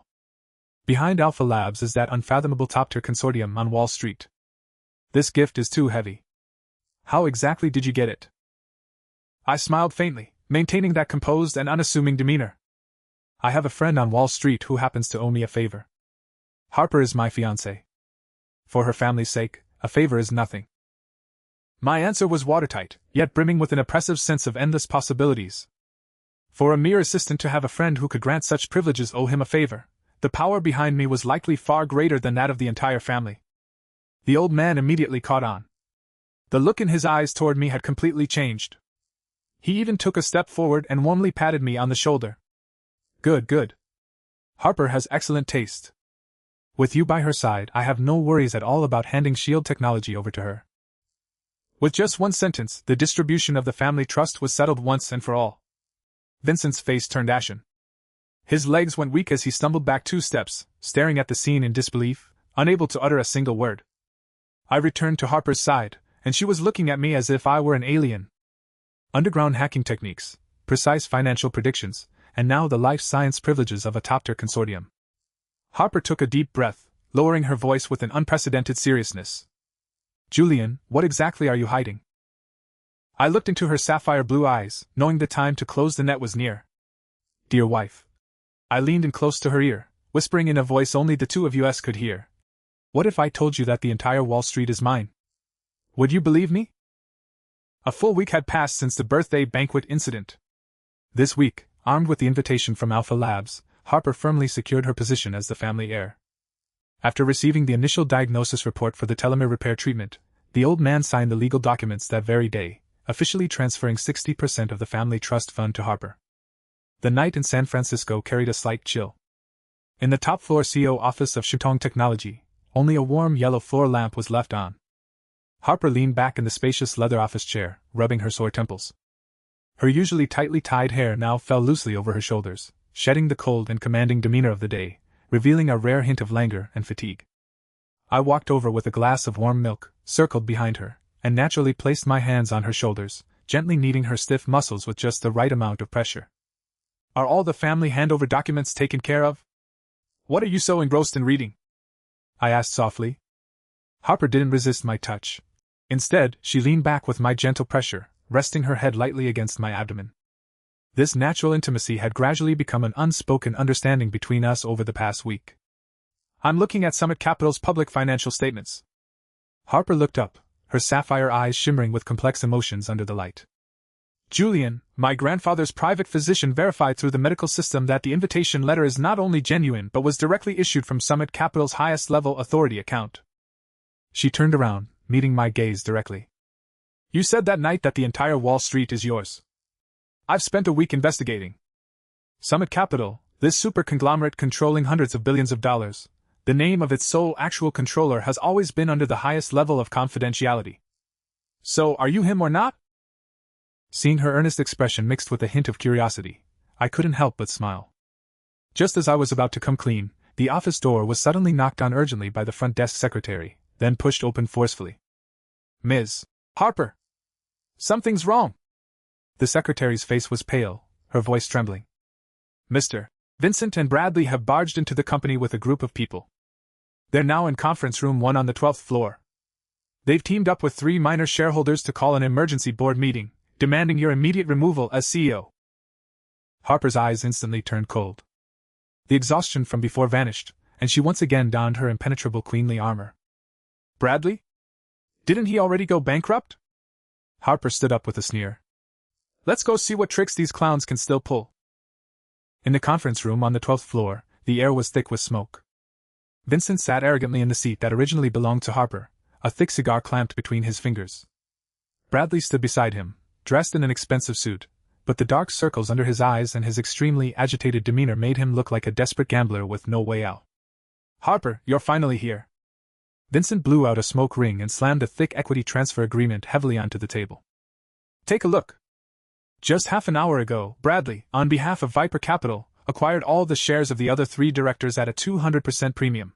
Behind Alpha Labs is that unfathomable top-tier consortium on Wall Street. This gift is too heavy. How exactly did you get it? I smiled faintly, maintaining that composed and unassuming demeanor. I have a friend on Wall Street who happens to owe me a favor. Harper is my fiancée. For her family's sake, a favor is nothing. My answer was watertight, yet brimming with an oppressive sense of endless possibilities. For a mere assistant to have a friend who could grant such privileges owe him a favor, the power behind me was likely far greater than that of the entire family. The old man immediately caught on. The look in his eyes toward me had completely changed. He even took a step forward and warmly patted me on the shoulder. Good, good. Harper has excellent taste. With you by her side, I have no worries at all about handing SHIELD technology over to her. With just one sentence, the distribution of the family trust was settled once and for all. Vincent's face turned ashen. His legs went weak as he stumbled back 2 steps, staring at the scene in disbelief, unable to utter a single word. I returned to Harper's side, and she was looking at me as if I were an alien. Underground hacking techniques, precise financial predictions, and now the life science privileges of a top-tier consortium. Harper took a deep breath, lowering her voice with an unprecedented seriousness. Julian, what exactly are you hiding? I looked into her sapphire blue eyes, knowing the time to close the net was near. Dear wife. I leaned in close to her ear, whispering in a voice only the two of us could hear. What if I told you that the entire Wall Street is mine? Would you believe me? A full week had passed since the birthday banquet incident. This week, armed with the invitation from Alpha Labs, Harper firmly secured her position as the family heir. After receiving the initial diagnosis report for the telomere repair treatment, the old man signed the legal documents that very day, officially transferring 60% of the family trust fund to Harper. The night in San Francisco carried a slight chill. In the top-floor CEO office of Shutong Technology, only a warm yellow floor lamp was left on. Harper leaned back in the spacious leather office chair, rubbing her sore temples. Her usually tightly tied hair now fell loosely over her shoulders, shedding the cold and commanding demeanor of the day, revealing a rare hint of languor and fatigue. I walked over with a glass of warm milk, circled behind her, and naturally placed my hands on her shoulders, gently kneading her stiff muscles with just the right amount of pressure. Are all the family handover documents taken care of? What are you so engrossed in reading? I asked softly. Harper didn't resist my touch. Instead, she leaned back with my gentle pressure, resting her head lightly against my abdomen. This natural intimacy had gradually become an unspoken understanding between us over the past week. I'm looking at Summit Capital's public financial statements. Harper looked up, her sapphire eyes shimmering with complex emotions under the light. Julian, my grandfather's private physician verified through the medical system that the invitation letter is not only genuine but was directly issued from Summit Capital's highest-level authority account. She turned around, meeting my gaze directly. You said that night that the entire Wall Street is yours. I've spent a week investigating. Summit Capital, this super conglomerate controlling hundreds of billions of dollars, the name of its sole actual controller has always been under the highest level of confidentiality. So, are you him or not? Seeing her earnest expression mixed with a hint of curiosity, I couldn't help but smile. Just as I was about to come clean, the office door was suddenly knocked on urgently by the front desk secretary, then pushed open forcefully. Ms. Harper! Something's wrong! The secretary's face was pale, her voice trembling. Mr. Vincent and Bradley have barged into the company with a group of people. They're now in conference room 1 on the 12th floor. They've teamed up with 3 minor shareholders to call an emergency board meeting, demanding your immediate removal as CEO. Harper's eyes instantly turned cold. The exhaustion from before vanished, and she once again donned her impenetrable queenly armor. Bradley? Didn't he already go bankrupt? Harper stood up with a sneer. Let's go see what tricks these clowns can still pull. In the conference room on the 12th floor, the air was thick with smoke. Vincent sat arrogantly in the seat that originally belonged to Harper, a thick cigar clamped between his fingers. Bradley stood beside him, dressed in an expensive suit, but the dark circles under his eyes and his extremely agitated demeanor made him look like a desperate gambler with no way out. Harper, you're finally here. Vincent blew out a smoke ring and slammed a thick equity transfer agreement heavily onto the table. Take a look. Just half an hour ago, Bradley, on behalf of Viper Capital, acquired all the shares of the other 3 directors at a 200% premium.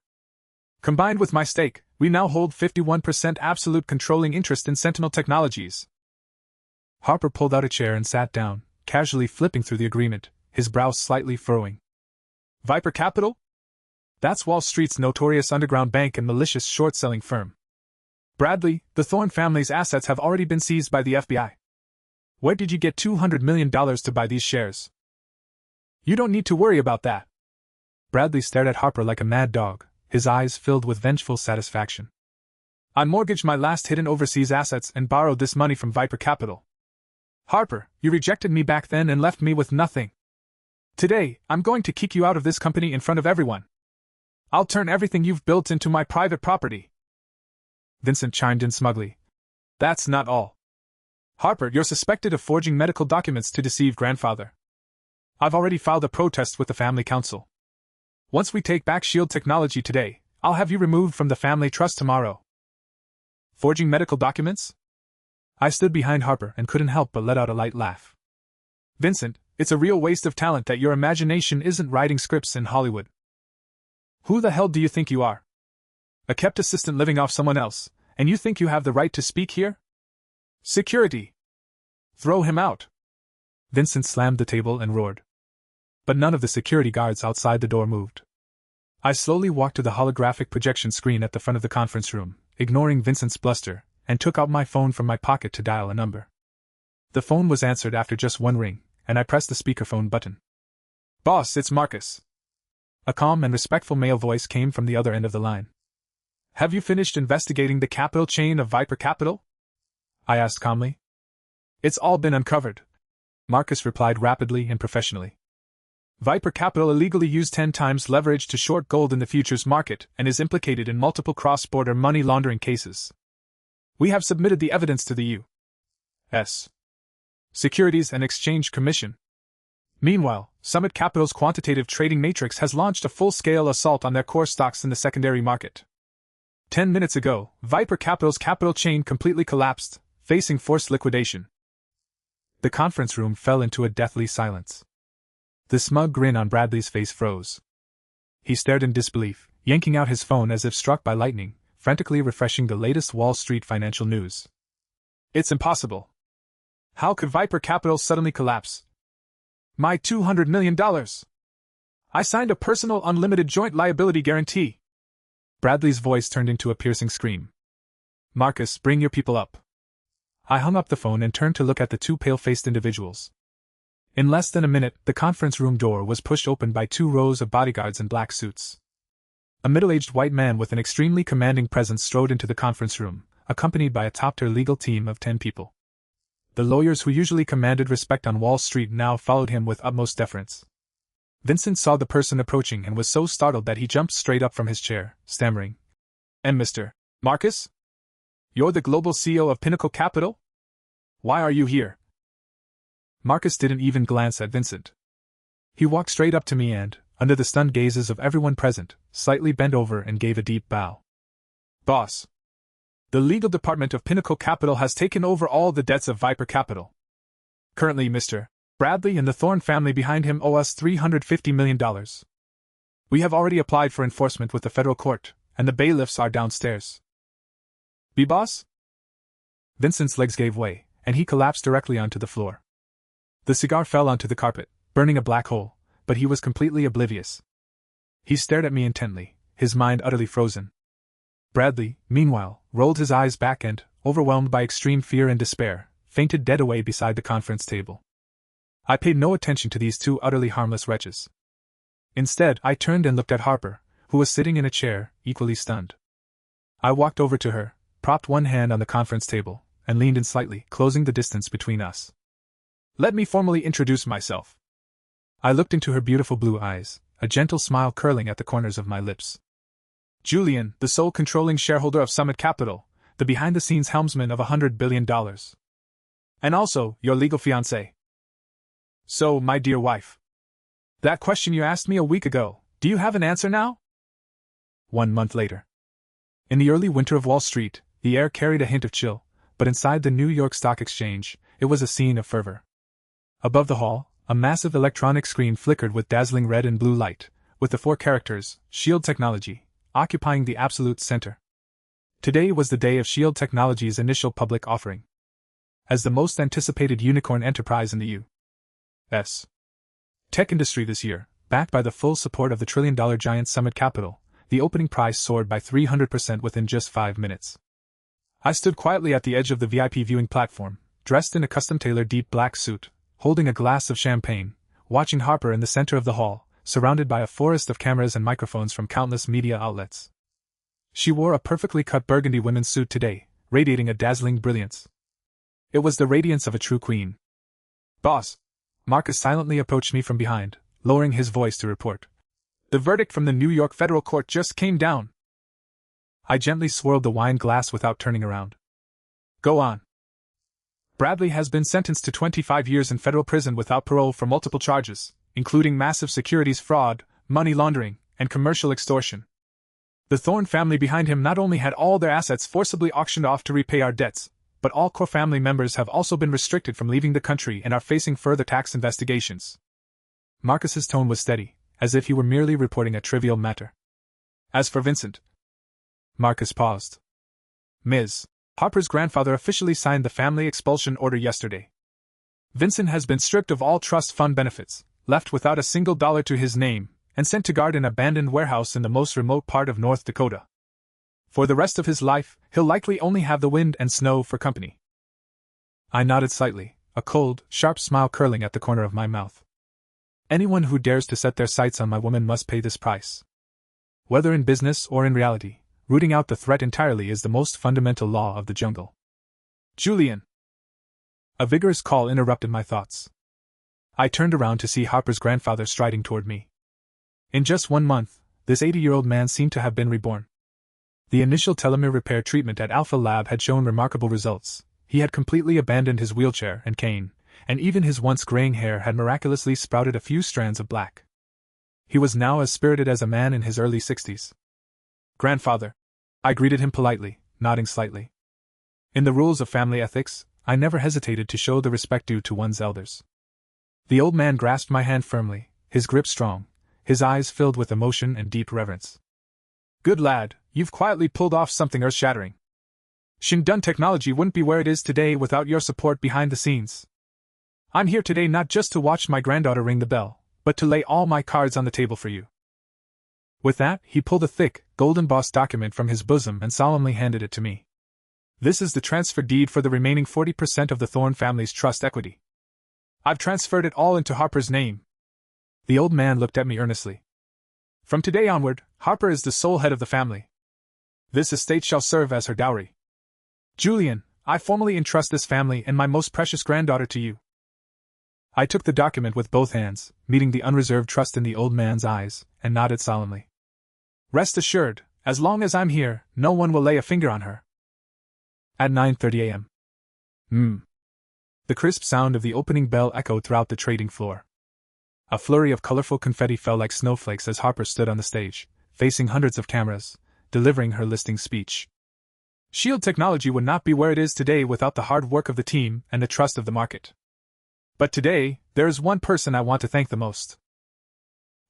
Combined with my stake, we now hold 51% absolute controlling interest in Sentinel Technologies. Harper pulled out a chair and sat down, casually flipping through the agreement, his brows slightly furrowing. Viper Capital? That's Wall Street's notorious underground bank and malicious short-selling firm. Bradley, the Thorne family's assets have already been seized by the FBI. Where did you get $200 million to buy these shares? You don't need to worry about that. Bradley stared at Harper like a mad dog, his eyes filled with vengeful satisfaction. I mortgaged my last hidden overseas assets and borrowed this money from Viper Capital. Harper, you rejected me back then and left me with nothing. Today, I'm going to kick you out of this company in front of everyone. I'll turn everything you've built into my private property. Vincent chimed in smugly. That's not all. Harper, you're suspected of forging medical documents to deceive grandfather. I've already filed a protest with the family council. Once we take back Shield Technology today, I'll have you removed from the family trust tomorrow. Forging medical documents? I stood behind Harper and couldn't help but let out a light laugh. Vincent, it's a real waste of talent that your imagination isn't writing scripts in Hollywood. Who the hell do you think you are? A kept assistant living off someone else, and you think you have the right to speak here? Security! Throw him out! Vincent slammed the table and roared. But none of the security guards outside the door moved. I slowly walked to the holographic projection screen at the front of the conference room, ignoring Vincent's bluster, and took out my phone from my pocket to dial a number. The phone was answered after just one ring, and I pressed the speakerphone button. Boss, it's Marcus. A calm and respectful male voice came from the other end of the line. Have you finished investigating the capital chain of Viper Capital? I asked calmly. It's all been uncovered, Marcus replied rapidly and professionally. Viper Capital illegally used 10 times leverage to short gold in the futures market and is implicated in multiple cross-border money laundering cases. We have submitted the evidence to the U.S. Securities and Exchange Commission. Meanwhile, Summit Capital's quantitative trading matrix has launched a full-scale assault on their core stocks in the secondary market. 10 minutes ago, Viper Capital's capital chain completely collapsed, facing forced liquidation. The conference room fell into a deathly silence. The smug grin on Bradley's face froze. He stared in disbelief, yanking out his phone as if struck by lightning, frantically refreshing the latest Wall Street financial news. It's impossible. How could Viper Capital suddenly collapse? My $200 million! I signed a personal unlimited joint liability guarantee. Bradley's voice turned into a piercing scream. Marcus, bring your people up. I hung up the phone and turned to look at the 2 pale-faced individuals. In less than a minute, the conference room door was pushed open by 2 rows of bodyguards in black suits. A middle-aged white man with an extremely commanding presence strode into the conference room, accompanied by a top-tier legal team of 10 people. The lawyers who usually commanded respect on Wall Street now followed him with utmost deference. Vincent saw the person approaching and was so startled that he jumped straight up from his chair, stammering. And Mr. Marcus? You're the global CEO of Pinnacle Capital? Why are you here? Marcus didn't even glance at Vincent. He walked straight up to me and, under the stunned gazes of everyone present, slightly bent over and gave a deep bow. Boss. The legal department of Pinnacle Capital has taken over all the debts of Viper Capital. Currently, Mr. Bradley and the Thorne family behind him owe us $350 million. We have already applied for enforcement with the federal court, and the bailiffs are downstairs. Be boss? Vincent's legs gave way, and he collapsed directly onto the floor. The cigar fell onto the carpet, burning a black hole, but he was completely oblivious. He stared at me intently, his mind utterly frozen. Bradley, meanwhile, rolled his eyes back and, overwhelmed by extreme fear and despair, fainted dead away beside the conference table. I paid no attention to these two utterly harmless wretches. Instead, I turned and looked at Harper, who was sitting in a chair, equally stunned. I walked over to her, propped one hand on the conference table, and leaned in slightly, closing the distance between us. "Let me formally introduce myself." I looked into her beautiful blue eyes, a gentle smile curling at the corners of my lips. "Julian, the sole controlling shareholder of Summit Capital, the behind-the-scenes helmsman of $100 billion. And also, your legal fiancé. So, my dear wife. That question you asked me a week ago, do you have an answer now?" 1 month later. In the early winter of Wall Street, the air carried a hint of chill, but inside the New York Stock Exchange, it was a scene of fervor. Above the hall, a massive electronic screen flickered with dazzling red and blue light, with the 4 characters, SHIELD Technology, occupying the absolute center. Today was the day of SHIELD Technology's initial public offering. As the most anticipated unicorn enterprise in the U.S. tech industry this year, backed by the full support of the trillion-dollar giant Summit Capital, the opening price soared by 300% within just 5 minutes. I stood quietly at the edge of the VIP viewing platform, dressed in a custom-tailored deep black suit, holding a glass of champagne, watching Harper in the center of the hall, surrounded by a forest of cameras and microphones from countless media outlets. She wore a perfectly cut burgundy women's suit today, radiating a dazzling brilliance. It was the radiance of a true queen. "Boss," Marcus silently approached me from behind, lowering his voice to report. "The verdict from the New York federal court just came down." I gently swirled the wine glass without turning around. "Go on." "Bradley has been sentenced to 25 years in federal prison without parole for multiple charges, including massive securities fraud, money laundering, and commercial extortion. The Thorne family behind him not only had all their assets forcibly auctioned off to repay our debts, but all core family members have also been restricted from leaving the country and are facing further tax investigations." Marcus's tone was steady, as if he were merely reporting a trivial matter. "As for Vincent..." Marcus paused. "Ms. Harper's grandfather officially signed the family expulsion order yesterday. Vincent has been stripped of all trust fund benefits, left without a single dollar to his name, and sent to guard an abandoned warehouse in the most remote part of North Dakota. For the rest of his life, he'll likely only have the wind and snow for company." I nodded slightly, a cold, sharp smile curling at the corner of my mouth. Anyone who dares to set their sights on my woman must pay this price. Whether in business or in reality, rooting out the threat entirely is the most fundamental law of the jungle. "Julian!" A vigorous call interrupted my thoughts. I turned around to see Harper's grandfather striding toward me. In just 1 month, this 80-year-old man seemed to have been reborn. The initial telomere repair treatment at Alpha Lab had shown remarkable results. He had completely abandoned his wheelchair and cane, and even his once graying hair had miraculously sprouted a few strands of black. He was now as spirited as a man in his early 60s. "Grandfather," I greeted him politely, nodding slightly. In the rules of family ethics, I never hesitated to show the respect due to one's elders. The old man grasped my hand firmly, his grip strong, his eyes filled with emotion and deep reverence. "Good lad, you've quietly pulled off something earth-shattering. Shindun Technology wouldn't be where it is today without your support behind the scenes. I'm here today not just to watch my granddaughter ring the bell, but to lay all my cards on the table for you." With that, he pulled a thick, gold-embossed document from his bosom and solemnly handed it to me. "This is the transfer deed for the remaining 40% of the Thorne family's trust equity. I've transferred it all into Harper's name." The old man looked at me earnestly. "From today onward, Harper is the sole head of the family. This estate shall serve as her dowry. Julian, I formally entrust this family and my most precious granddaughter to you." I took the document with both hands, meeting the unreserved trust in the old man's eyes, and nodded solemnly. "Rest assured, as long as I'm here, no one will lay a finger on her." At 9:30 a.m. The crisp sound of the opening bell echoed throughout the trading floor. A flurry of colorful confetti fell like snowflakes as Harper stood on the stage, facing hundreds of cameras, delivering her listing speech. SHIELD Technology would not be where it is today without the hard work of the team and the trust of the market. But today, there is one person I want to thank the most.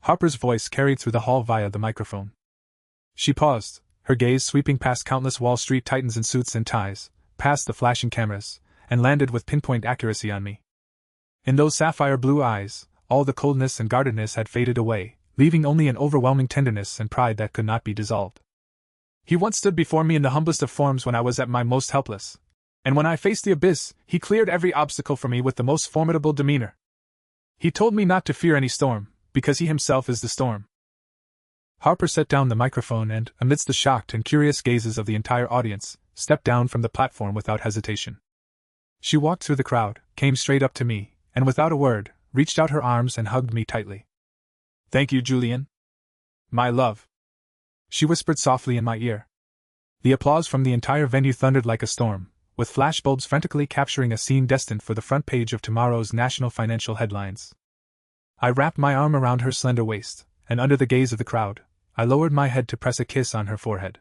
Harper's voice carried through the hall via the microphone. She paused, her gaze sweeping past countless Wall Street titans in suits and ties, past the flashing cameras, and landed with pinpoint accuracy on me. In those sapphire blue eyes, all the coldness and guardedness had faded away, leaving only an overwhelming tenderness and pride that could not be dissolved. "He once stood before me in the humblest of forms when I was at my most helpless. And when I faced the abyss, he cleared every obstacle for me with the most formidable demeanor. He told me not to fear any storm, because he himself is the storm. Harper set down the microphone and, amidst the shocked and curious gazes of the entire audience, stepped down from the platform without hesitation. She walked through the crowd, came straight up to me, and without a word, reached out her arms and hugged me tightly. "Thank you, Julian. My love," she whispered softly in my ear. The applause from the entire venue thundered like a storm, with flashbulbs frantically capturing a scene destined for the front page of tomorrow's national financial headlines. I wrapped my arm around her slender waist, and under the gaze of the crowd, I lowered my head to press a kiss on her forehead.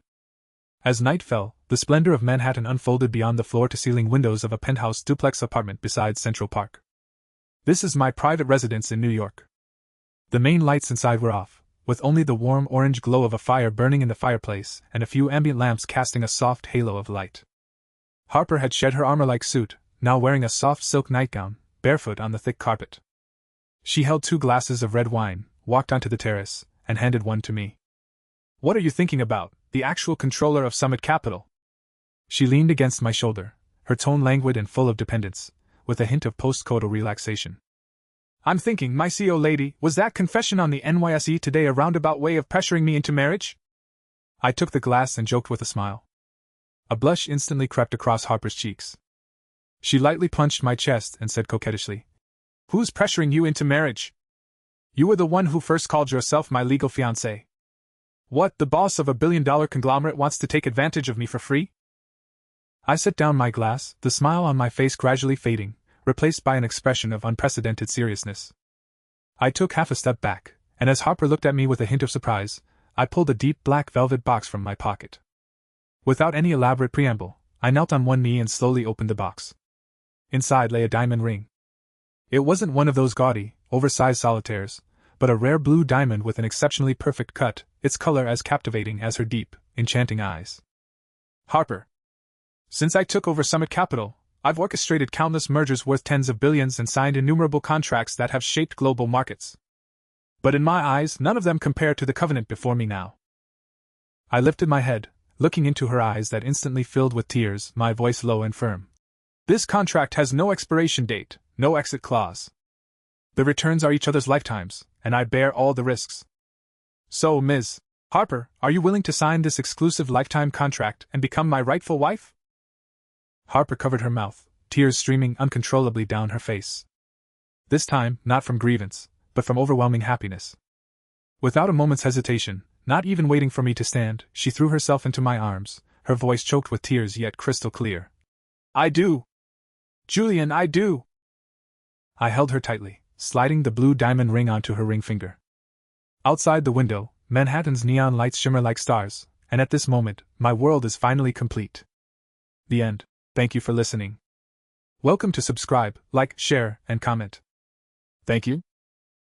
As night fell, the splendor of Manhattan unfolded beyond the floor-to-ceiling windows of a penthouse duplex apartment beside Central Park. This is my private residence in New York. The main lights inside were off, with only the warm orange glow of a fire burning in the fireplace and a few ambient lamps casting a soft halo of light. Harper had shed her armor-like suit, now wearing a soft silk nightgown, barefoot on the thick carpet. She held 2 glasses of red wine, walked onto the terrace, and handed one to me. "What are you thinking about, the actual controller of Summit Capital?" She leaned against my shoulder, her tone languid and full of dependence, with a hint of post-coital relaxation. "I'm thinking, my CO lady, was that confession on the NYSE today a roundabout way of pressuring me into marriage?" I took the glass and joked with a smile. A blush instantly crept across Harper's cheeks. She lightly punched my chest and said coquettishly, "Who's pressuring you into marriage? You were the one who first called yourself my legal fiancé. What, the boss of a billion-dollar conglomerate wants to take advantage of me for free?" I set down my glass, the smile on my face gradually fading, replaced by an expression of unprecedented seriousness. I took half a step back, and as Harper looked at me with a hint of surprise, I pulled a deep black velvet box from my pocket. Without any elaborate preamble, I knelt on one knee and slowly opened the box. Inside lay a diamond ring. It wasn't one of those gaudy, oversized solitaires, but a rare blue diamond with an exceptionally perfect cut, its color as captivating as her deep, enchanting eyes. "Harper, since I took over Summit Capital, I've orchestrated countless mergers worth tens of billions and signed innumerable contracts that have shaped global markets. But in my eyes, none of them compare to the covenant before me now." I lifted my head, looking into her eyes that instantly filled with tears, my voice low and firm. "This contract has no expiration date, no exit clause. The returns are each other's lifetimes, and I bear all the risks. So, Ms. Harper, are you willing to sign this exclusive lifetime contract and become my rightful wife?" Harper covered her mouth, tears streaming uncontrollably down her face. This time, not from grievance, but from overwhelming happiness. Without a moment's hesitation, not even waiting for me to stand, she threw herself into my arms, her voice choked with tears yet crystal clear. "I do! Julian, I do!" I held her tightly, sliding the blue diamond ring onto her ring finger. Outside the window, Manhattan's neon lights shimmer like stars, and at this moment, my world is finally complete. The end. Thank you for listening. Welcome to subscribe, like, share, and comment. Thank you.